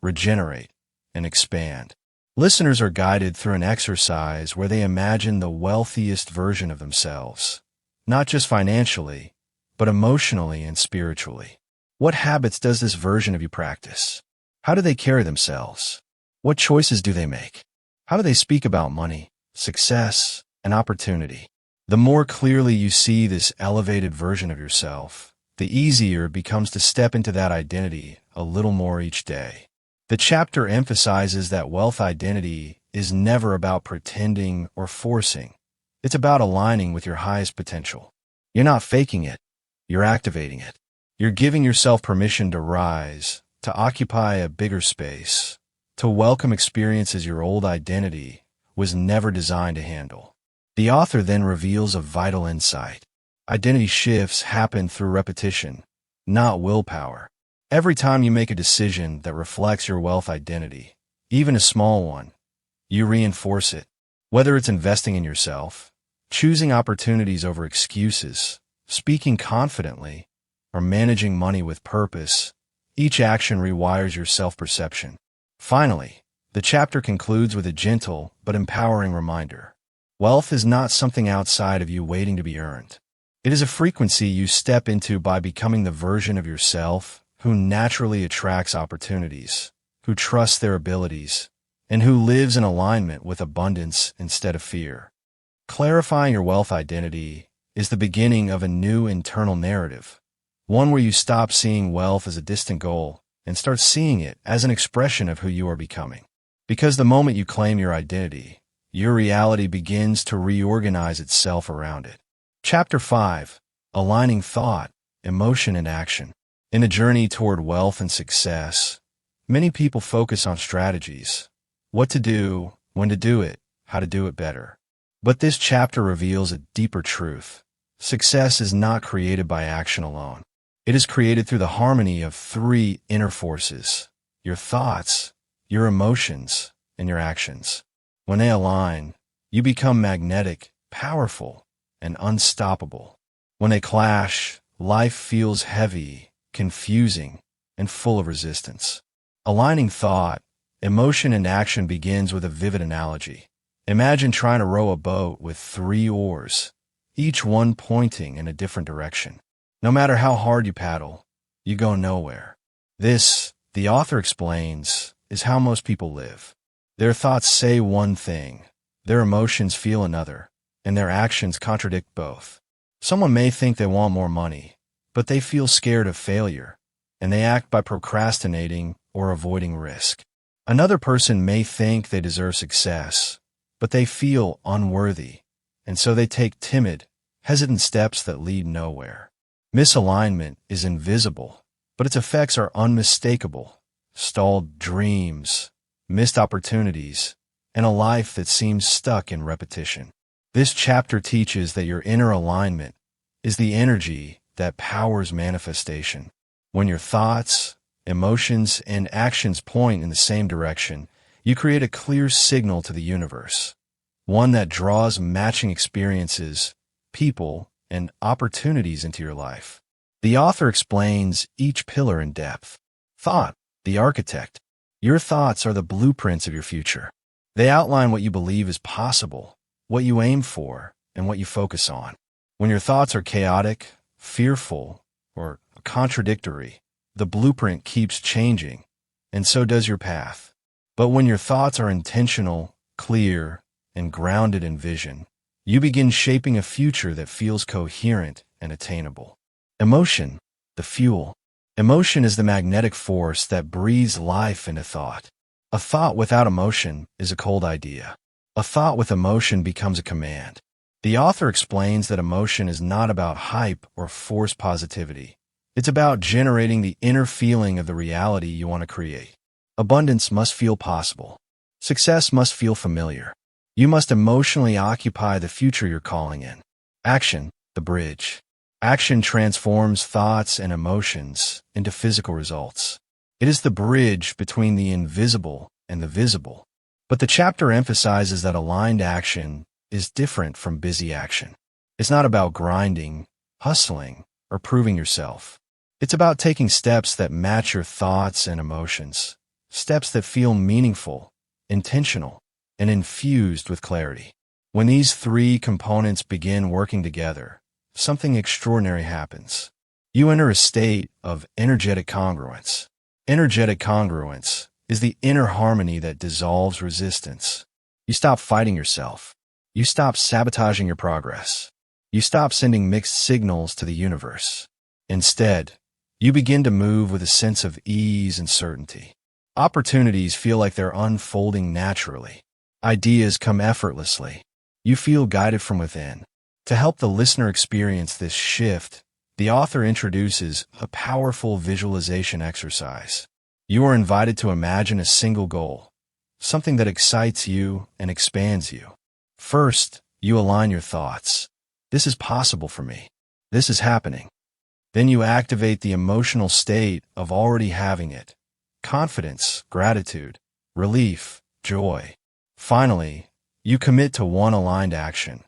regenerate, and expand. Listeners are guided through an exercise where they imagine the wealthiest version of themselves, not just financially, but emotionally and spiritually. What habits does this version of you practice? How do they carry themselves? What choices do they make? How do they speak about money, success, and opportunity? The more clearly you see this elevated version of yourself, the easier it becomes to step into that identity a little more each day. The chapter emphasizes that wealth identity is never about pretending or forcing. It's about aligning with your highest potential. You're not faking it. You're activating it. You're giving yourself permission to rise, to occupy a bigger space, to welcome experiences your old identity was never designed to handle. The author then reveals a vital insight. Identity shifts happen through repetition, not willpower. Every time you make a decision that reflects your wealth identity, even a small one, you reinforce it. Whether it's investing in yourself, choosing opportunities over excuses, speaking confidently, or managing money with purpose, each action rewires your self-perception. Finally, the chapter concludes with a gentle but empowering reminder. Wealth is not something outside of you waiting to be earned. It is a frequency you step into by becoming the version of yourself who naturally attracts opportunities, who trusts their abilities, and who lives in alignment with abundance instead of fear. Clarifying your wealth identity is the beginning of a new internal narrative, one where you stop seeing wealth as a distant goal and start seeing it as an expression of who you are becoming. Because the moment you claim your identity, your reality begins to reorganize itself around it. Chapter 5. Aligning Thought, Emotion, and Action. In a journey toward wealth and success, many people focus on strategies, what to do, when to do it, how to do it better. But this chapter reveals a deeper truth. Success is not created by action alone. It is created through the harmony of three inner forces: your thoughts, your emotions, and your actions. When they align, you become magnetic, powerful, and unstoppable. When they clash, life feels heavy, confusing, and full of resistance. Aligning thought, emotion, and action begins with a vivid analogy. Imagine trying to row a boat with 3 oars, each one pointing in a different direction. No matter how hard you paddle, you go nowhere. This, the author explains, is how most people live. Their thoughts say one thing, their emotions feel another, and their actions contradict both. Someone may think they want more money, but they feel scared of failure, and they act by procrastinating or avoiding risk. Another person may think they deserve success, but they feel unworthy, and so they take timid, hesitant steps that lead nowhere. Misalignment is invisible, but its effects are unmistakable. Stalled dreams, missed opportunities, and a life that seems stuck in repetition. This chapter teaches that your inner alignment is the energy that powers manifestation. When your thoughts, emotions, and actions point in the same direction, you create a clear signal to the universe, one that draws matching experiences, people, and opportunities into your life. The author explains each pillar in depth. Thought, the architect. Your thoughts are the blueprints of your future. They outline what you believe is possible, what you aim for, and what you focus on. When your thoughts are chaotic, fearful, or contradictory, the blueprint keeps changing, and so does your path. But when your thoughts are intentional, clear, and grounded in vision, you begin shaping a future that feels coherent and attainable. Emotion, the fuel. Emotion is the magnetic force that breathes life into thought. A thought without emotion is a cold idea. A thought with emotion becomes a command. The author explains that emotion is not about hype or forced positivity. It's about generating the inner feeling of the reality you want to create. Abundance must feel possible. Success must feel familiar. You must emotionally occupy the future you're calling in. Action, the bridge. Action transforms thoughts and emotions into physical results. It is the bridge between the invisible and the visible. But the chapter emphasizes that aligned action is different from busy action. It's not about grinding, hustling, or proving yourself. It's about taking steps that match your thoughts and emotions, steps that feel meaningful, intentional, and infused with clarity. When these 3 components begin working together, something extraordinary happens. You enter a state of energetic congruence. Energetic congruence is the inner harmony that dissolves resistance. You stop fighting yourself. You stop sabotaging your progress. You stop sending mixed signals to the universe. Instead, you begin to move with a sense of ease and certainty. Opportunities feel like they're unfolding naturally. Ideas come effortlessly. You feel guided from within. To help the listener experience this shift, the author introduces a powerful visualization exercise. You are invited to imagine a single goal, something that excites you and expands you. First, you align your thoughts. This is possible for me. This is happening. Then you activate the emotional state of already having it. Confidence, gratitude, relief, joy. Finally, you commit to one aligned action,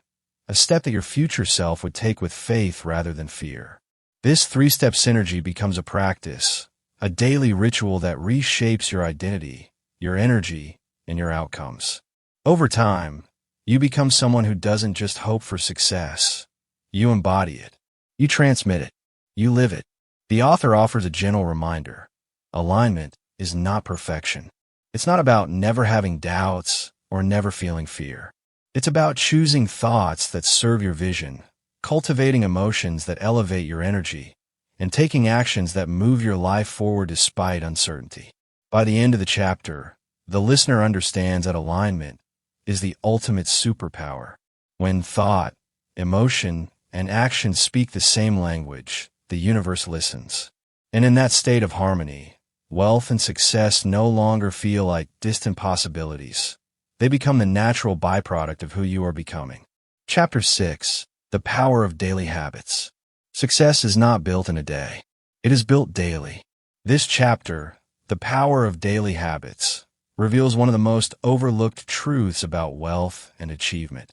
a step that your future self would take with faith rather than fear. This 3-step synergy becomes a practice, a daily ritual that reshapes your identity, your energy, and your outcomes. Over time, you become someone who doesn't just hope for success. You embody it. You transmit it. You live it. The author offers a gentle reminder. Alignment is not perfection. It's not about never having doubts or never feeling fear. It's about choosing thoughts that serve your vision, cultivating emotions that elevate your energy, and taking actions that move your life forward despite uncertainty. By the end of the chapter, the listener understands that alignment is the ultimate superpower. When thought, emotion, and action speak the same language, the universe listens. And in that state of harmony, wealth and success no longer feel like distant possibilities. They become the natural byproduct of who you are becoming. Chapter 6. The Power of Daily Habits. Success is not built in a day. It is built daily. This chapter, The Power of Daily Habits, reveals one of the most overlooked truths about wealth and achievement.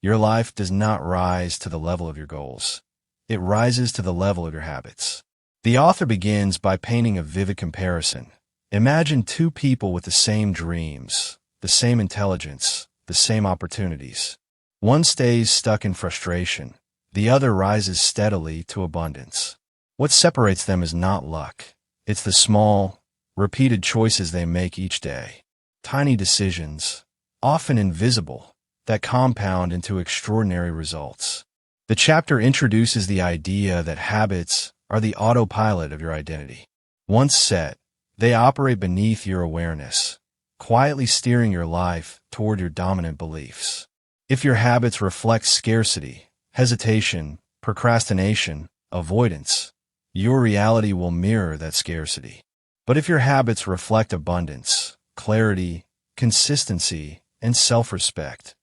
Your life does not rise to the level of your goals. It rises to the level of your habits. The author begins by painting a vivid comparison. Imagine two people with the same dreams, the same intelligence, the same opportunities. One stays stuck in frustration. The other rises steadily to abundance. What separates them is not luck. It's the small, repeated choices they make each day. Tiny decisions, often invisible, that compound into extraordinary results. The chapter introduces the idea that habits are the autopilot of your identity. Once set, they operate beneath your awareness, quietly steering your life toward your dominant beliefs. If your habits reflect scarcity, hesitation, procrastination, avoidance, your reality will mirror that scarcity. But if your habits reflect abundance, clarity, consistency, and self-respect,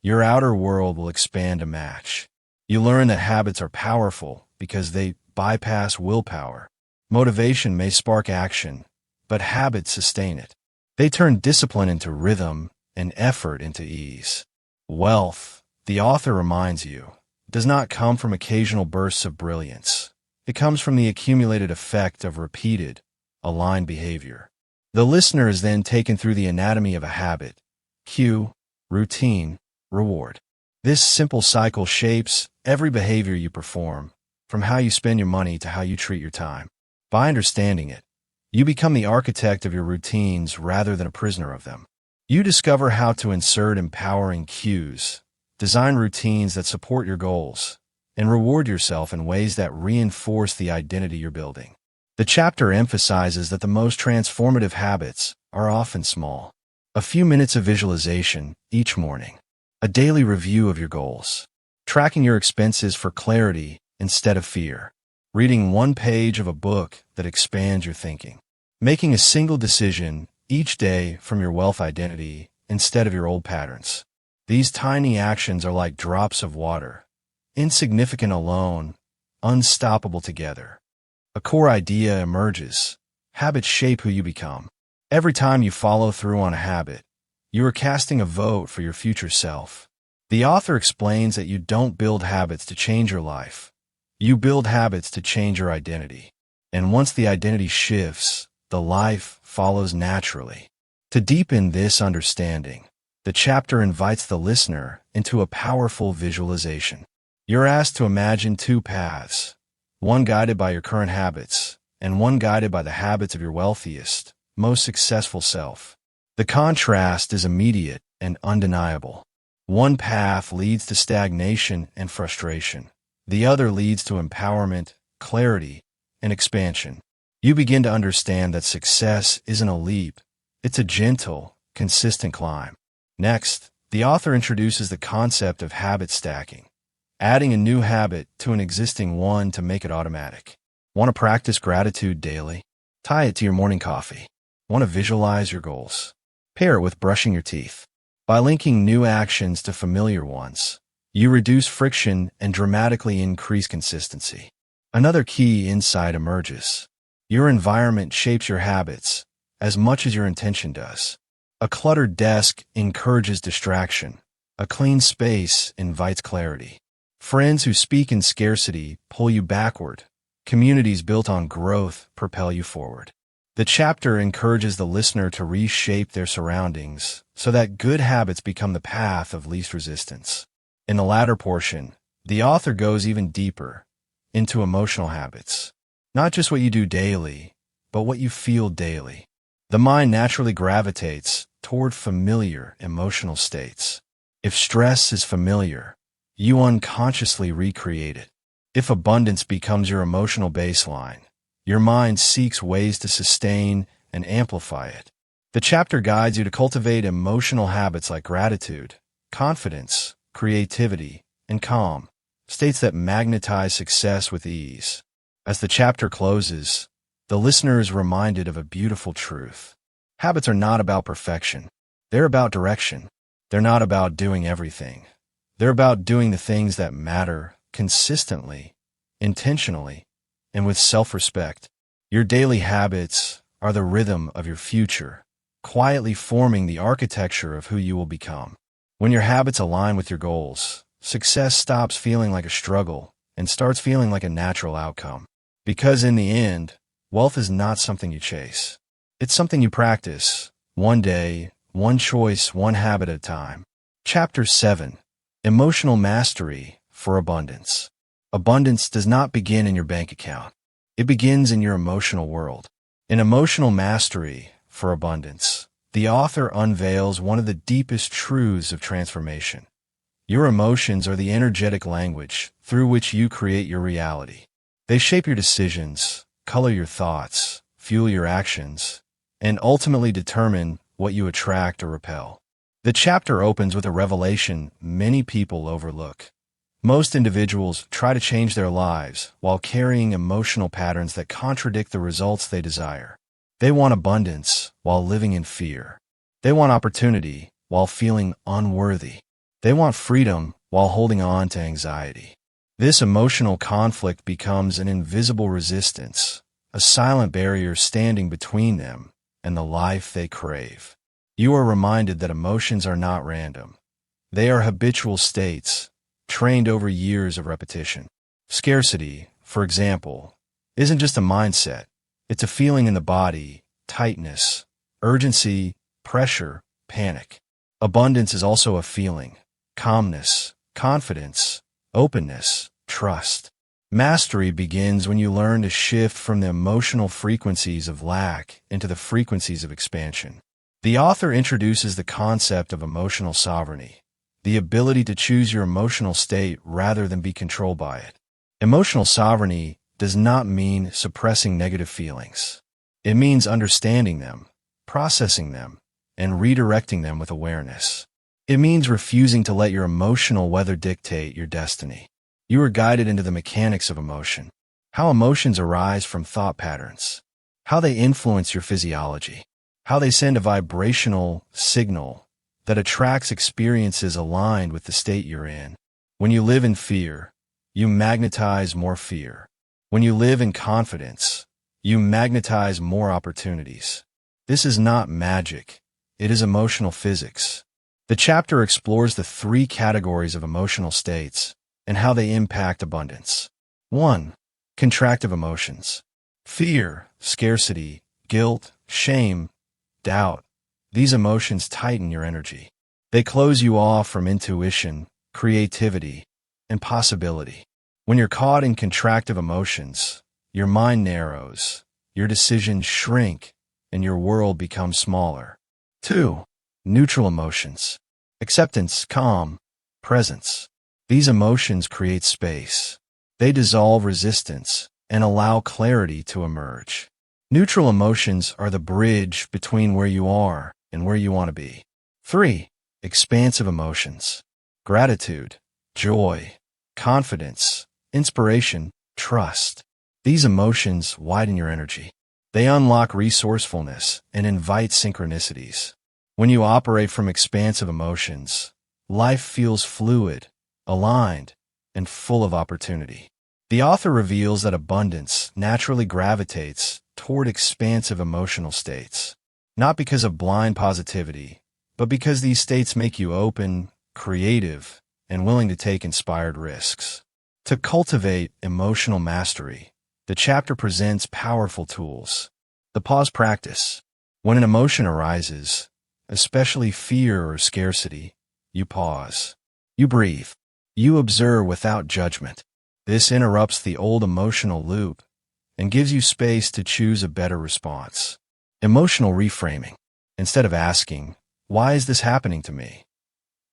your outer world will expand to match. You learn that habits are powerful because they bypass willpower. Motivation may spark action, but habits sustain it. They turn discipline into rhythm and effort into ease. Wealth, the author reminds you, does not come from occasional bursts of brilliance. It comes from the accumulated effect of repeated, aligned behavior. The listener is then taken through the anatomy of a habit: cue, routine, reward. This simple cycle shapes every behavior you perform, from how you spend your money to how you treat your time. By understanding it, you become the architect of your routines rather than a prisoner of them. You discover how to insert empowering cues, design routines that support your goals, and reward yourself in ways that reinforce the identity you're building. The chapter emphasizes that the most transformative habits are often small. A few minutes of visualization each morning, a daily review of your goals, tracking your expenses for clarity instead of fear, reading one page of a book that expands your thinking, making a single decision each day from your wealth identity instead of your old patterns. These tiny actions are like drops of water, insignificant alone, unstoppable together. A core idea emerges. Habits shape who you become. Every time you follow through on a habit, you are casting a vote for your future self. The author explains that you don't build habits to change your life. You build habits to change your identity. And once the identity shifts, the life follows naturally. To deepen this understanding, the chapter invites the listener into a powerful visualization. You're asked to imagine two paths, one guided by your current habits, and one guided by the habits of your wealthiest, most successful self. The contrast is immediate and undeniable. One path leads to stagnation and frustration. The other leads to empowerment, clarity, and expansion. You begin to understand that success isn't a leap. It's a gentle, consistent climb. Next, the author introduces the concept of habit stacking, adding a new habit to an existing one to make it automatic. Want to practice gratitude daily? Tie it to your morning coffee. Want to visualize your goals? Pair it with brushing your teeth. By linking new actions to familiar ones, you reduce friction and dramatically increase consistency. Another key insight emerges. Your environment shapes your habits as much as your intention does. A cluttered desk encourages distraction. A clean space invites clarity. Friends who speak in scarcity pull you backward. Communities built on growth propel you forward. The chapter encourages the listener to reshape their surroundings so that good habits become the path of least resistance. In the latter portion, the author goes even deeper, into emotional habits. Not just what you do daily, but what you feel daily. The mind naturally gravitates toward familiar emotional states. If stress is familiar, you unconsciously recreate it. If abundance becomes your emotional baseline, your mind seeks ways to sustain and amplify it. The chapter guides you to cultivate emotional habits like gratitude, confidence, creativity, and calm, states that magnetize success with ease. As the chapter closes, the listener is reminded of a beautiful truth. Habits are not about perfection. They're about direction. They're not about doing everything. They're about doing the things that matter consistently, intentionally, and with self-respect. Your daily habits are the rhythm of your future, quietly forming the architecture of who you will become. When your habits align with your goals, success stops feeling like a struggle and starts feeling like a natural outcome. Because in the end, wealth is not something you chase. It's something you practice, one day, one choice, one habit at a time. Chapter 7. Emotional Mastery for Abundance. Abundance does not begin in your bank account. It begins in your emotional world. In Emotional Mastery for Abundance, the author unveils one of the deepest truths of transformation. Your emotions are the energetic language through which you create your reality. They shape your decisions, color your thoughts, fuel your actions, and ultimately determine what you attract or repel. The chapter opens with a revelation many people overlook. Most individuals try to change their lives while carrying emotional patterns that contradict the results they desire. They want abundance while living in fear. They want opportunity while feeling unworthy. They want freedom while holding on to anxiety. This emotional conflict becomes an invisible resistance, a silent barrier standing between them and the life they crave. You are reminded that emotions are not random. They are habitual states, trained over years of repetition. Scarcity, for example, isn't just a mindset. It's a feeling in the body, tightness, urgency, pressure, panic. Abundance is also a feeling, calmness, confidence, openness, trust. Mastery begins when you learn to shift from the emotional frequencies of lack into the frequencies of expansion. The author introduces the concept of emotional sovereignty, the ability to choose your emotional state rather than be controlled by it. Emotional sovereignty does not mean suppressing negative feelings. It means understanding them, processing them, and redirecting them with awareness. It means refusing to let your emotional weather dictate your destiny. You are guided into the mechanics of emotion, how emotions arise from thought patterns, how they influence your physiology, how they send a vibrational signal that attracts experiences aligned with the state you're in. When you live in fear, you magnetize more fear. When you live in confidence, you magnetize more opportunities. This is not magic. It is emotional physics. The chapter explores the 3 categories of emotional states and how they impact abundance. 1. Contractive emotions. Fear, scarcity, guilt, shame, doubt. These emotions tighten your energy. They close you off from intuition, creativity, and possibility. When you're caught in contractive emotions, your mind narrows, your decisions shrink, and your world becomes smaller. 2. Neutral emotions. Acceptance, calm, presence. These emotions create space. They dissolve resistance and allow clarity to emerge. Neutral emotions are the bridge between where you are and where you want to be. 3. Expansive emotions. Gratitude, joy, confidence, inspiration, trust. These emotions widen your energy. They unlock resourcefulness and invite synchronicities. When you operate from expansive emotions, life feels fluid, aligned, and full of opportunity. The author reveals that abundance naturally gravitates toward expansive emotional states, not because of blind positivity, but because these states make you open, creative, and willing to take inspired risks. To cultivate emotional mastery, the chapter presents powerful tools. The pause practice. When an emotion arises, especially fear or scarcity, you pause. You breathe. You observe without judgment. This interrupts the old emotional loop and gives you space to choose a better response. Emotional reframing. Instead of asking, "Why is this happening to me?"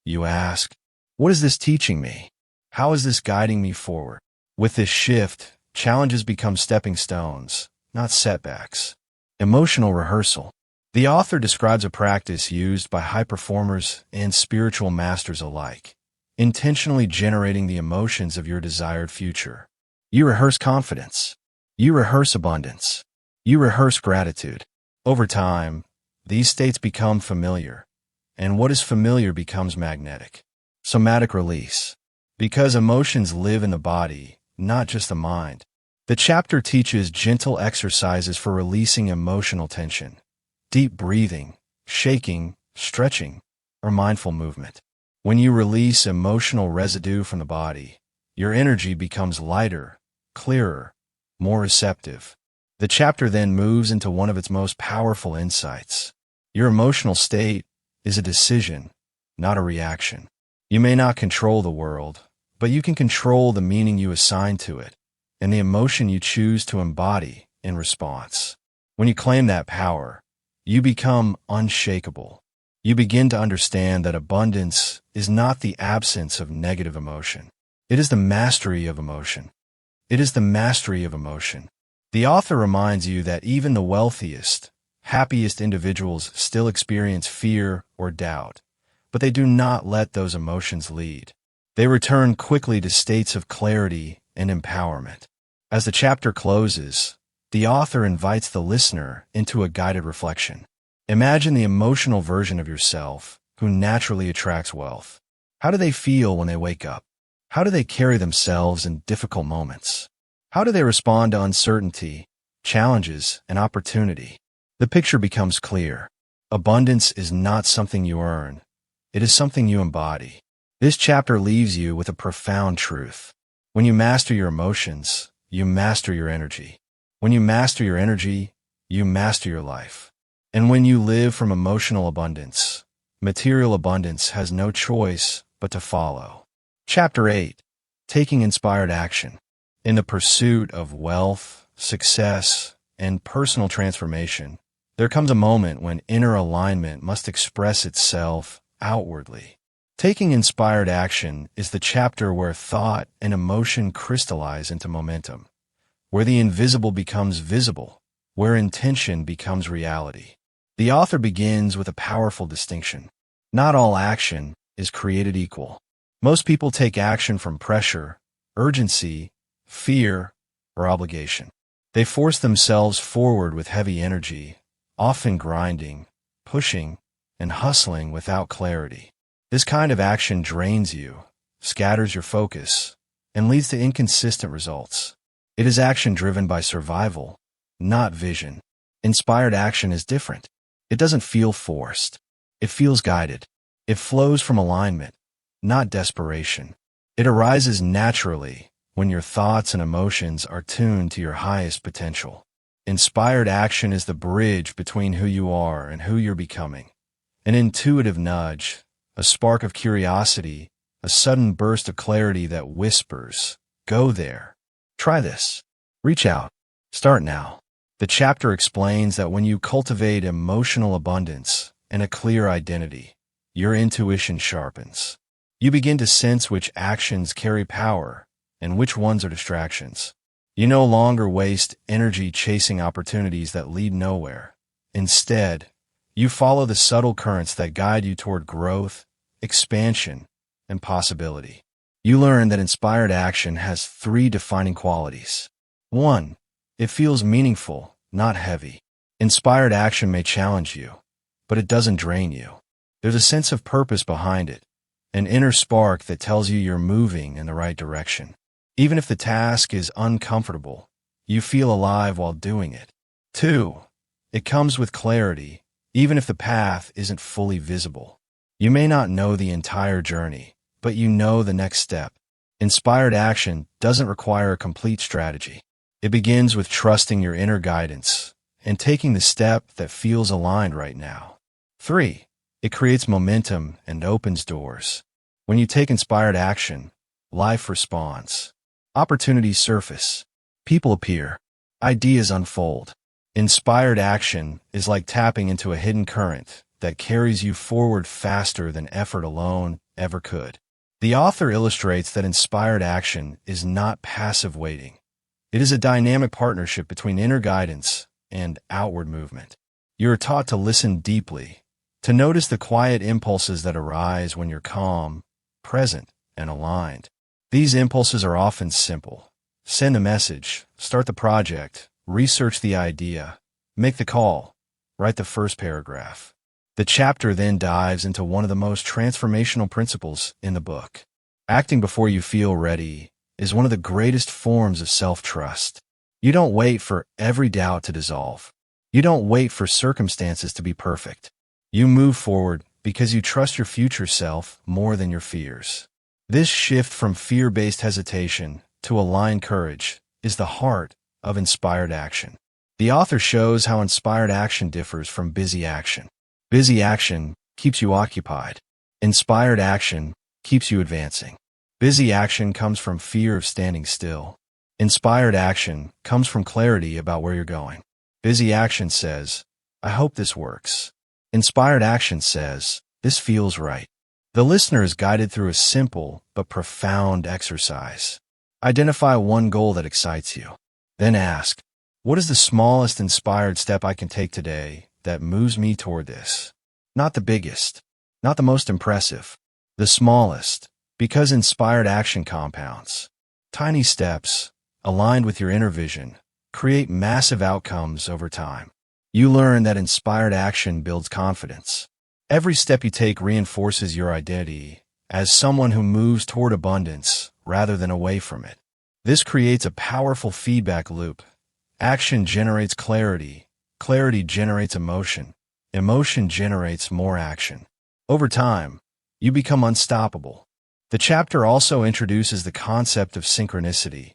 you ask, "What is this teaching me? How is this guiding me forward?" With this shift, challenges become stepping stones, not setbacks. Emotional rehearsal. The author describes a practice used by high performers and spiritual masters alike, intentionally generating the emotions of your desired future. You rehearse confidence. You rehearse abundance. You rehearse gratitude. Over time, these states become familiar, and what is familiar becomes magnetic. Somatic release. Because emotions live in the body, not just the mind, the chapter teaches gentle exercises for releasing emotional tension. Deep breathing, shaking, stretching, or mindful movement. When you release emotional residue from the body, your energy becomes lighter, clearer, more receptive. The chapter then moves into one of its most powerful insights. Your emotional state is a decision, not a reaction. You may not control the world, but you can control the meaning you assign to it and the emotion you choose to embody in response. When you claim that power, you become unshakable. You begin to understand that abundance is not the absence of negative emotion. It is the mastery of emotion. It is the mastery of emotion. The author reminds you that even the wealthiest, happiest individuals still experience fear or doubt, but they do not let those emotions lead. They return quickly to states of clarity and empowerment. As the chapter closes, the author invites the listener into a guided reflection. Imagine the emotional version of yourself who naturally attracts wealth. How do they feel when they wake up? How do they carry themselves in difficult moments? How do they respond to uncertainty, challenges, and opportunity? The picture becomes clear. Abundance is not something you earn. It is something you embody. This chapter leaves you with a profound truth. When you master your emotions, you master your energy. When you master your energy, you master your life. And when you live from emotional abundance, material abundance has no choice but to follow. Chapter 8. Taking Inspired Action. In the pursuit of wealth, success, and personal transformation, there comes a moment when inner alignment must express itself outwardly. Taking inspired action is the chapter where thought and emotion crystallize into momentum, where the invisible becomes visible, where intention becomes reality. The author begins with a powerful distinction. Not all action is created equal. Most people take action from pressure, urgency, fear, or obligation. They force themselves forward with heavy energy, often grinding, pushing, and hustling without clarity. This kind of action drains you, scatters your focus, and leads to inconsistent results. It is action driven by survival, not vision. Inspired action is different. It doesn't feel forced. It feels guided. It flows from alignment, not desperation. It arises naturally when your thoughts and emotions are tuned to your highest potential. Inspired action is the bridge between who you are and who you're becoming. An intuitive nudge, a spark of curiosity, a sudden burst of clarity that whispers, "Go there. Try this. Reach out. Start now." The chapter explains that when you cultivate emotional abundance and a clear identity, your intuition sharpens. You begin to sense which actions carry power and which ones are distractions. You no longer waste energy chasing opportunities that lead nowhere. Instead, you follow the subtle currents that guide you toward growth, expansion, and possibility. You learn that inspired action has 3 defining qualities. 1. It feels meaningful, not heavy. Inspired action may challenge you, but it doesn't drain you. There's a sense of purpose behind it, an inner spark that tells you you're moving in the right direction. Even if the task is uncomfortable, you feel alive while doing it. 2. It comes with clarity, even if the path isn't fully visible. You may not know the entire journey, but you know the next step. Inspired action doesn't require a complete strategy. It begins with trusting your inner guidance and taking the step that feels aligned right now. 3. It creates momentum and opens doors. When you take inspired action, life responds. Opportunities surface. People appear. Ideas unfold. Inspired action is like tapping into a hidden current that carries you forward faster than effort alone ever could. The author illustrates that inspired action is not passive waiting. It is a dynamic partnership between inner guidance and outward movement. You are taught to listen deeply, to notice the quiet impulses that arise when you're calm, present, and aligned. These impulses are often simple. Send a message, start the project, research the idea, make the call, write the first paragraph. The chapter then dives into one of the most transformational principles in the book. Acting before you feel ready is one of the greatest forms of self-trust. You don't wait for every doubt to dissolve. You don't wait for circumstances to be perfect. You move forward because you trust your future self more than your fears. This shift from fear-based hesitation to aligned courage is the heart of inspired action. The author shows how inspired action differs from busy action. Busy action keeps you occupied. Inspired action keeps you advancing. Busy action comes from fear of standing still. Inspired action comes from clarity about where you're going. Busy action says, I hope this works. Inspired action says, this feels right. The listener is guided through a simple but profound exercise. Identify one goal that excites you. Then ask, what is the smallest inspired step I can take today that moves me toward this? Not the biggest, not the most impressive, the smallest, because inspired action compounds. Tiny steps, aligned with your inner vision, create massive outcomes over time. You learn that inspired action builds confidence. Every step you take reinforces your identity as someone who moves toward abundance rather than away from it. This creates a powerful feedback loop. Action generates clarity. Clarity generates emotion. Emotion generates more action. Over time, you become unstoppable. The chapter also introduces the concept of synchronicity,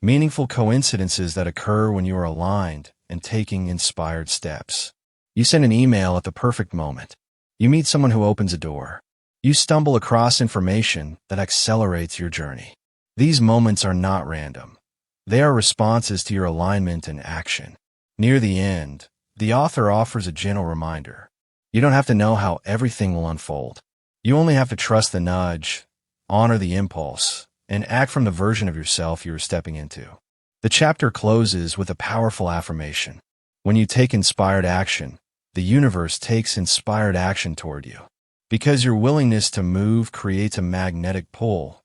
meaningful coincidences that occur when you are aligned and taking inspired steps. You send an email at the perfect moment. You meet someone who opens a door. You stumble across information that accelerates your journey. These moments are not random. They are responses to your alignment and action. Near the end, the author offers a gentle reminder. You don't have to know how everything will unfold. You only have to trust the nudge, honor the impulse, and act from the version of yourself you are stepping into. The chapter closes with a powerful affirmation. When you take inspired action, the universe takes inspired action toward you. Because your willingness to move creates a magnetic pull,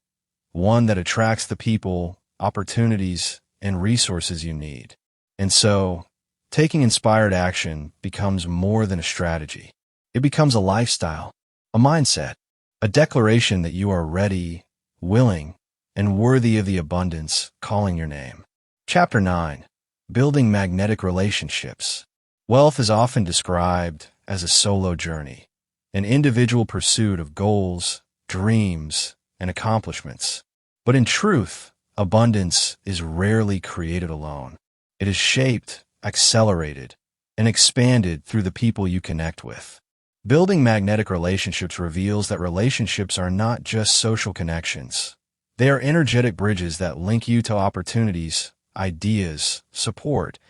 one that attracts the people, opportunities, and resources you need. And so, taking inspired action becomes more than a strategy. It becomes a lifestyle, a mindset, a declaration that you are ready, willing, and worthy of the abundance calling your name. Chapter 9. Building Magnetic Relationships. Wealth is often described as a solo journey, an individual pursuit of goals, dreams, and accomplishments. But in truth, abundance is rarely created alone. It is shaped, accelerated, and expanded through the people you connect with. Building magnetic relationships reveals that relationships are not just social connections. They are energetic bridges that link you to opportunities, ideas, support,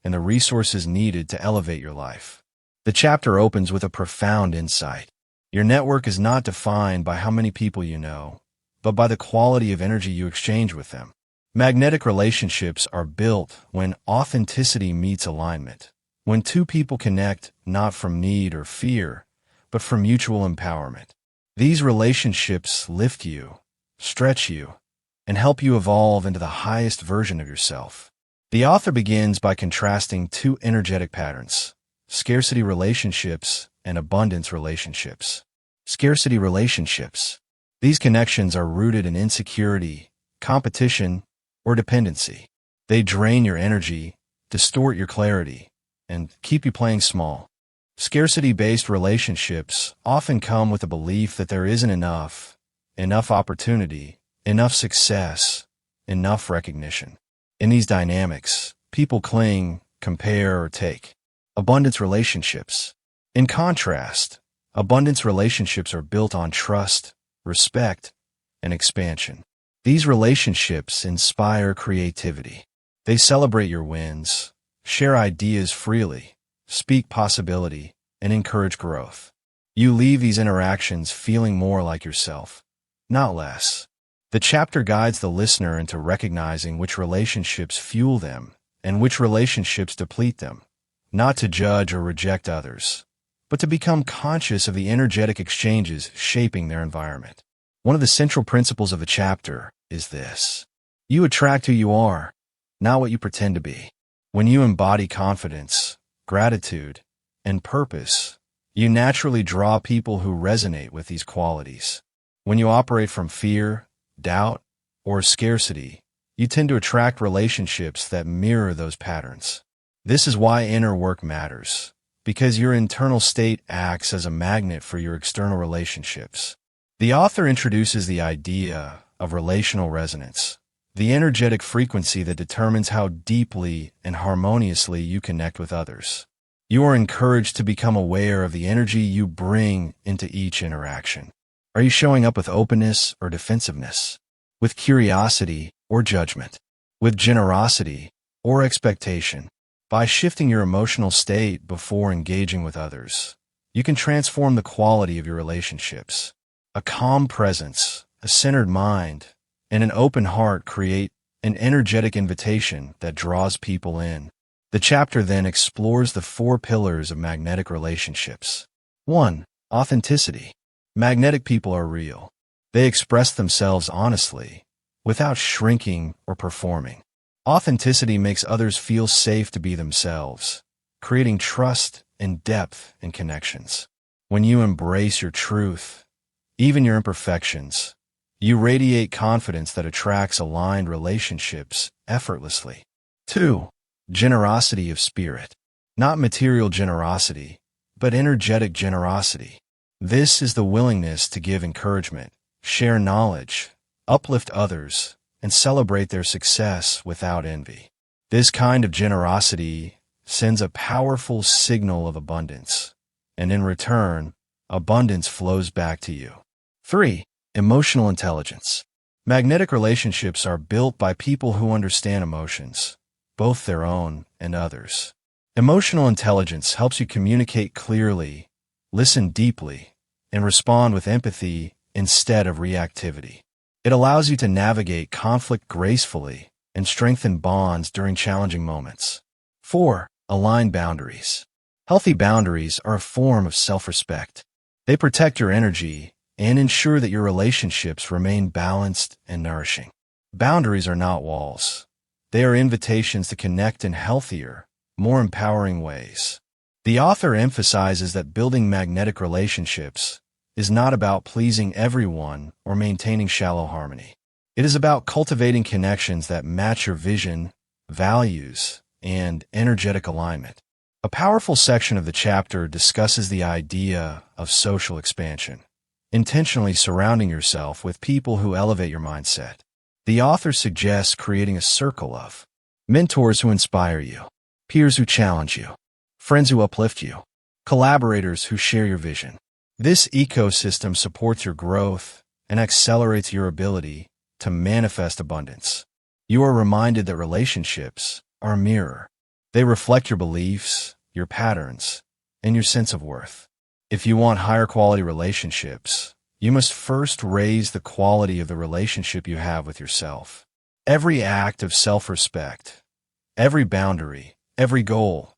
and the resources needed to elevate your life. The chapter opens with a profound insight. Your network is not defined by how many people you know, but by the quality of energy you exchange with them. Magnetic relationships are built when authenticity meets alignment, when two people connect not from need or fear, but from mutual empowerment. These relationships lift you, stretch you, and help you evolve into the highest version of yourself. The author begins by contrasting two energetic patterns: scarcity relationships and abundance relationships. Scarcity relationships. These connections are rooted in insecurity, competition, or dependency. They drain your energy, distort your clarity, and keep you playing small. Scarcity-based relationships often come with a belief that there isn't enough opportunity, enough success, enough recognition. In these dynamics, people cling, compare, or take. Abundance relationships. In contrast, abundance relationships are built on trust, respect, and expansion. These relationships inspire creativity. They celebrate your wins, share ideas freely, speak possibility, and encourage growth. You leave these interactions feeling more like yourself, not less. The chapter guides the listener into recognizing which relationships fuel them and which relationships deplete them, not to judge or reject others, but to become conscious of the energetic exchanges shaping their environment. One of the central principles of the chapter is this: you attract who you are, not what you pretend to be. When you embody confidence, gratitude, and purpose, you naturally draw people who resonate with these qualities. When you operate from fear, doubt, or scarcity, you tend to attract relationships that mirror those patterns. This is why inner work matters, because your internal state acts as a magnet for your external relationships. The author introduces the idea of relational resonance, the energetic frequency that determines how deeply and harmoniously you connect with others. You are encouraged to become aware of the energy you bring into each interaction. Are you showing up with openness or defensiveness? With curiosity or judgment? With generosity or expectation? By shifting your emotional state before engaging with others, you can transform the quality of your relationships. A calm presence, a centered mind, and an open heart create an energetic invitation that draws people in. The chapter then explores the 4 pillars of magnetic relationships. 1. Authenticity. Magnetic people are real. They express themselves honestly, without shrinking or performing. Authenticity makes others feel safe to be themselves, creating trust and depth in connections. When you embrace your truth, even your imperfections, you radiate confidence that attracts aligned relationships effortlessly. 2. Generosity of spirit. Not material generosity, but energetic generosity. This is the willingness to give encouragement, share knowledge, uplift others, and celebrate their success without envy. This kind of generosity sends a powerful signal of abundance, and in return, abundance flows back to you. 3. Emotional intelligence. Magnetic relationships are built by people who understand emotions, both their own and others. Emotional intelligence helps you communicate clearly, listen deeply, and respond with empathy instead of reactivity. It allows you to navigate conflict gracefully and strengthen bonds during challenging moments. 4. Align boundaries. Healthy boundaries are a form of self-respect. They protect your energy and ensure that your relationships remain balanced and nourishing. Boundaries are not walls. They are invitations to connect in healthier, more empowering ways. The author emphasizes that building magnetic relationships is not about pleasing everyone or maintaining shallow harmony. It is about cultivating connections that match your vision, values, and energetic alignment. A powerful section of the chapter discusses the idea of social expansion, intentionally surrounding yourself with people who elevate your mindset. The author suggests creating a circle of mentors who inspire you, peers who challenge you, friends who uplift you, collaborators who share your vision. This ecosystem supports your growth and accelerates your ability to manifest abundance. You are reminded that relationships are a mirror. They reflect your beliefs, your patterns, and your sense of worth. If you want higher quality relationships, you must first raise the quality of the relationship you have with yourself. Every act of self-respect, every boundary, every goal,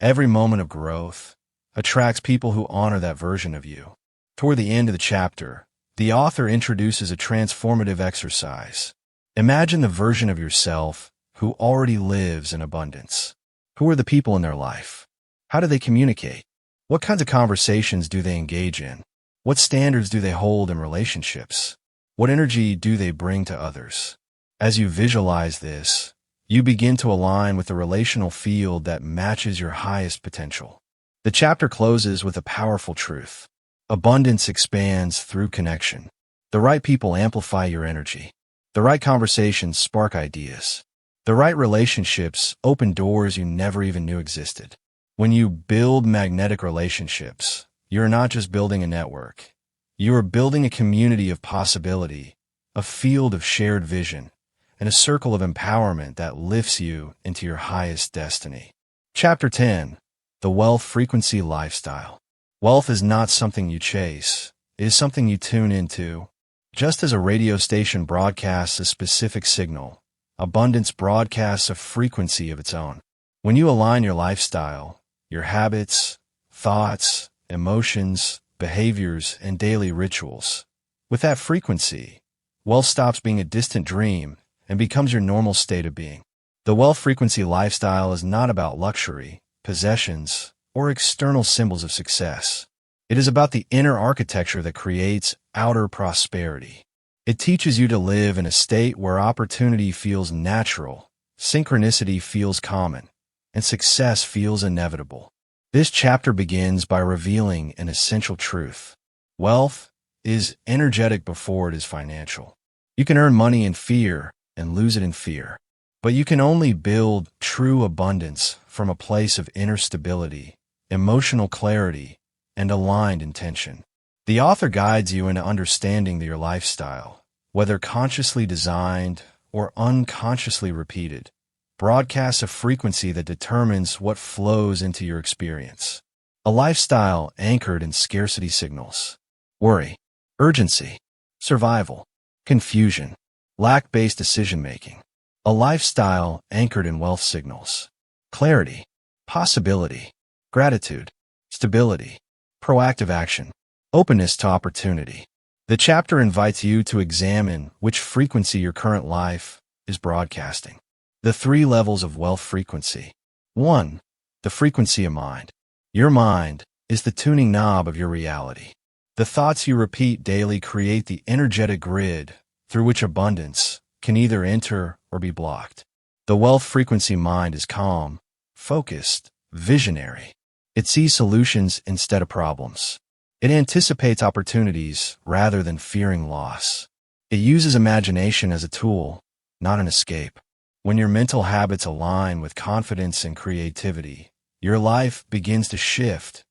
every moment of growth attracts people who honor that version of you. Toward the end of the chapter, the author introduces a transformative exercise. Imagine the version of yourself who already lives in abundance. Who are the people in their life? How do they communicate? What kinds of conversations do they engage in? What standards do they hold in relationships? What energy do they bring to others? As you visualize this, you begin to align with the relational field that matches your highest potential. The chapter closes with a powerful truth. Abundance expands through connection. The right people amplify your energy. The right conversations spark ideas. The right relationships open doors you never even knew existed. When you build magnetic relationships, you're not just building a network. You are building a community of possibility a field of shared vision, and a circle of empowerment that lifts you into your highest destiny. Chapter 10. The Wealth Frequency Lifestyle. Wealth is not something you chase. It is something you tune into. Just as a radio station broadcasts a specific signal, abundance broadcasts a frequency of its own. When you align your lifestyle, your habits, thoughts, emotions, behaviors, and daily rituals with that frequency, wealth stops being a distant dream and becomes your normal state of being. The wealth frequency lifestyle is not about luxury, possessions, or external symbols of success. It is about the inner architecture that creates outer prosperity. It teaches you to live in a state where opportunity feels natural, synchronicity feels common, and success feels inevitable. This chapter begins by revealing an essential truth. Wealth is energetic before it is financial. You can earn money in fear and lose it in fear, but you can only build true abundance from a place of inner stability, emotional clarity, and aligned intention. The author guides you into understanding your lifestyle, whether consciously designed or unconsciously repeated, broadcasts a frequency that determines what flows into your experience. A lifestyle anchored in scarcity signals: worry, urgency, survival, confusion, lack-based decision-making. A lifestyle anchored in wealth signals: clarity, possibility, gratitude, stability, proactive action, openness to opportunity. The chapter invites you to examine which frequency your current life is broadcasting. The 3 levels of wealth frequency. 1. The frequency of mind. Your mind is the tuning knob of your reality. The thoughts you repeat daily create the energetic grid through which abundance can either enter or be blocked. The wealth frequency mind is calm, focused, visionary. It sees solutions instead of problems. It anticipates opportunities rather than fearing loss. It uses imagination as a tool, not an escape. When your mental habits align with confidence and creativity, your life begins to shift,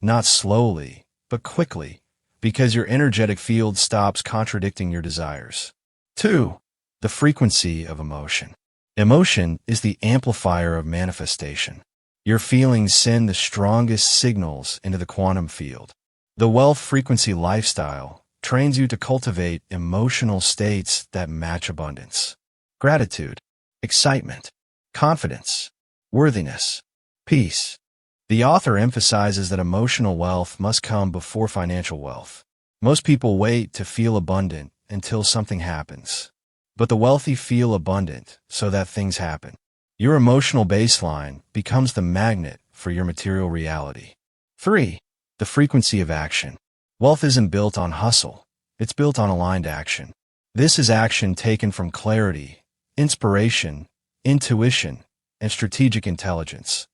not slowly, but quickly, because your energetic field stops contradicting your desires. 2. The frequency of emotion. Emotion is the amplifier of manifestation. Your feelings send the strongest signals into the quantum field. The wealth frequency lifestyle trains you to cultivate emotional states that match abundance. Gratitude, excitement, confidence, worthiness, peace. The author emphasizes that emotional wealth must come before financial wealth. Most people wait to feel abundant until something happens. But the wealthy feel abundant so that things happen. Your emotional baseline becomes the magnet for your material reality. 3. The frequency of action. Wealth isn't built on hustle. It's built on aligned action. This is action taken from clarity, inspiration, intuition, and strategic intelligence,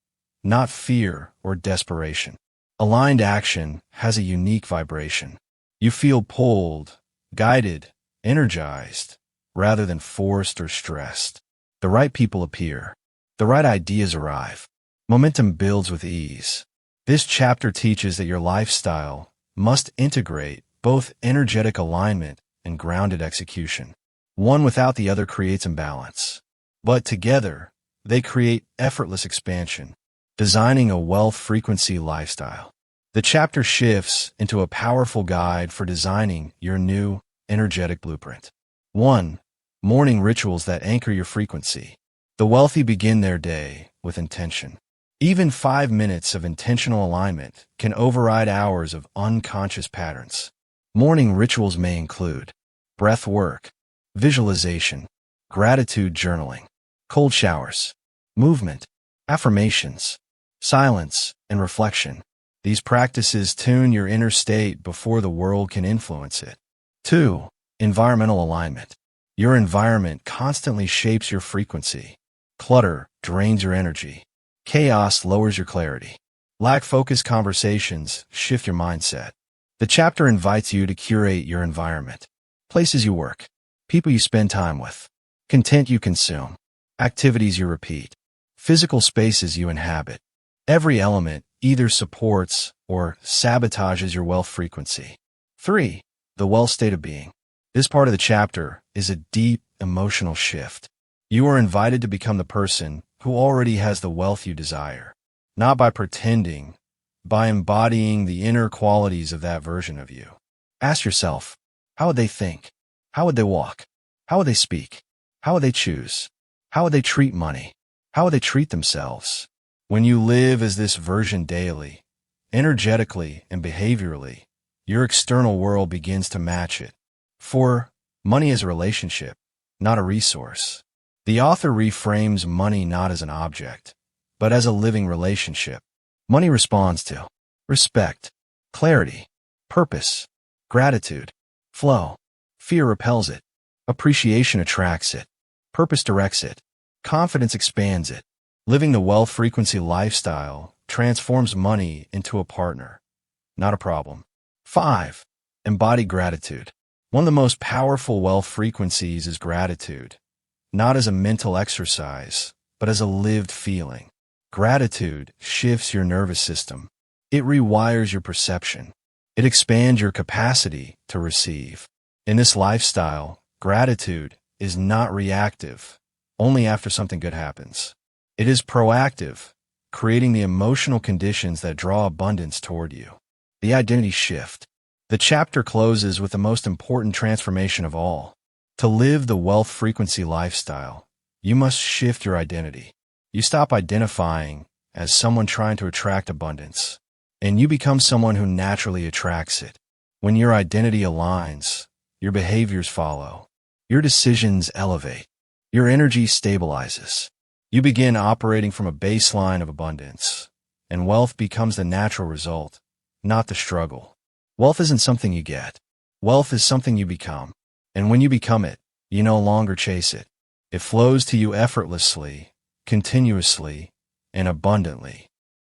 not fear or desperation. Aligned action has a unique vibration. You feel pulled, guided, energized, rather than forced or stressed. The right people appear. The right ideas arrive. Momentum builds with ease. This chapter teaches that your lifestyle must integrate both energetic alignment and grounded execution. One without the other creates imbalance. But together, they create effortless expansion, designing a wealth frequency lifestyle. The chapter shifts into a powerful guide for designing your new energetic blueprint. 1. Morning rituals that anchor your frequency. The wealthy begin their day with intention. Even 5 minutes of intentional alignment can override hours of unconscious patterns. Morning rituals may include breath work, visualization, gratitude journaling, cold showers, movement, affirmations, silence, and reflection. These practices tune your inner state before the world can influence it. 2. Environmental alignment. Your environment constantly shapes your frequency. Clutter drains your energy. Chaos lowers your clarity. Lack-focused conversations shift your mindset. The chapter invites you to curate your environment. Places you work, people you spend time with, content you consume, activities you repeat, physical spaces you inhabit. Every element either supports or sabotages your wealth frequency. 3. The wealth state of being. This part of the chapter is a deep emotional shift. You are invited to become the person who already has the wealth you desire, not by pretending, by embodying the inner qualities of that version of you. Ask yourself, how would they think? How would they walk? How would they speak? How would they choose? How would they treat money? How would they treat themselves? When you live as this version daily, energetically and behaviorally, your external world begins to match it. For money is a relationship, not a resource. The author reframes money not as an object, but as a living relationship. Money responds to respect, clarity, purpose, gratitude, flow. Fear repels it. Appreciation attracts it. Purpose directs it. Confidence expands it. Living the wealth frequency lifestyle transforms money into a partner, not a problem. 5. Embody gratitude. One of the most powerful wealth frequencies is gratitude, not as a mental exercise, but as a lived feeling. Gratitude shifts your nervous system. It rewires your perception. It expands your capacity to receive. In this lifestyle, gratitude is not reactive, only after something good happens. It is proactive, creating the emotional conditions that draw abundance toward you. The identity shift. The chapter closes with the most important transformation of all. To live the wealth frequency lifestyle, you must shift your identity. You stop identifying as someone trying to attract abundance, and you become someone who naturally attracts it. When your identity aligns, your behaviors follow. Your decisions elevate. Your energy stabilizes. You begin operating from a baseline of abundance, and wealth becomes the natural result, not the struggle. Wealth isn't something you get. Wealth is something you become. And when you become it, you no longer chase it. It flows to you effortlessly, continuously, and abundantly.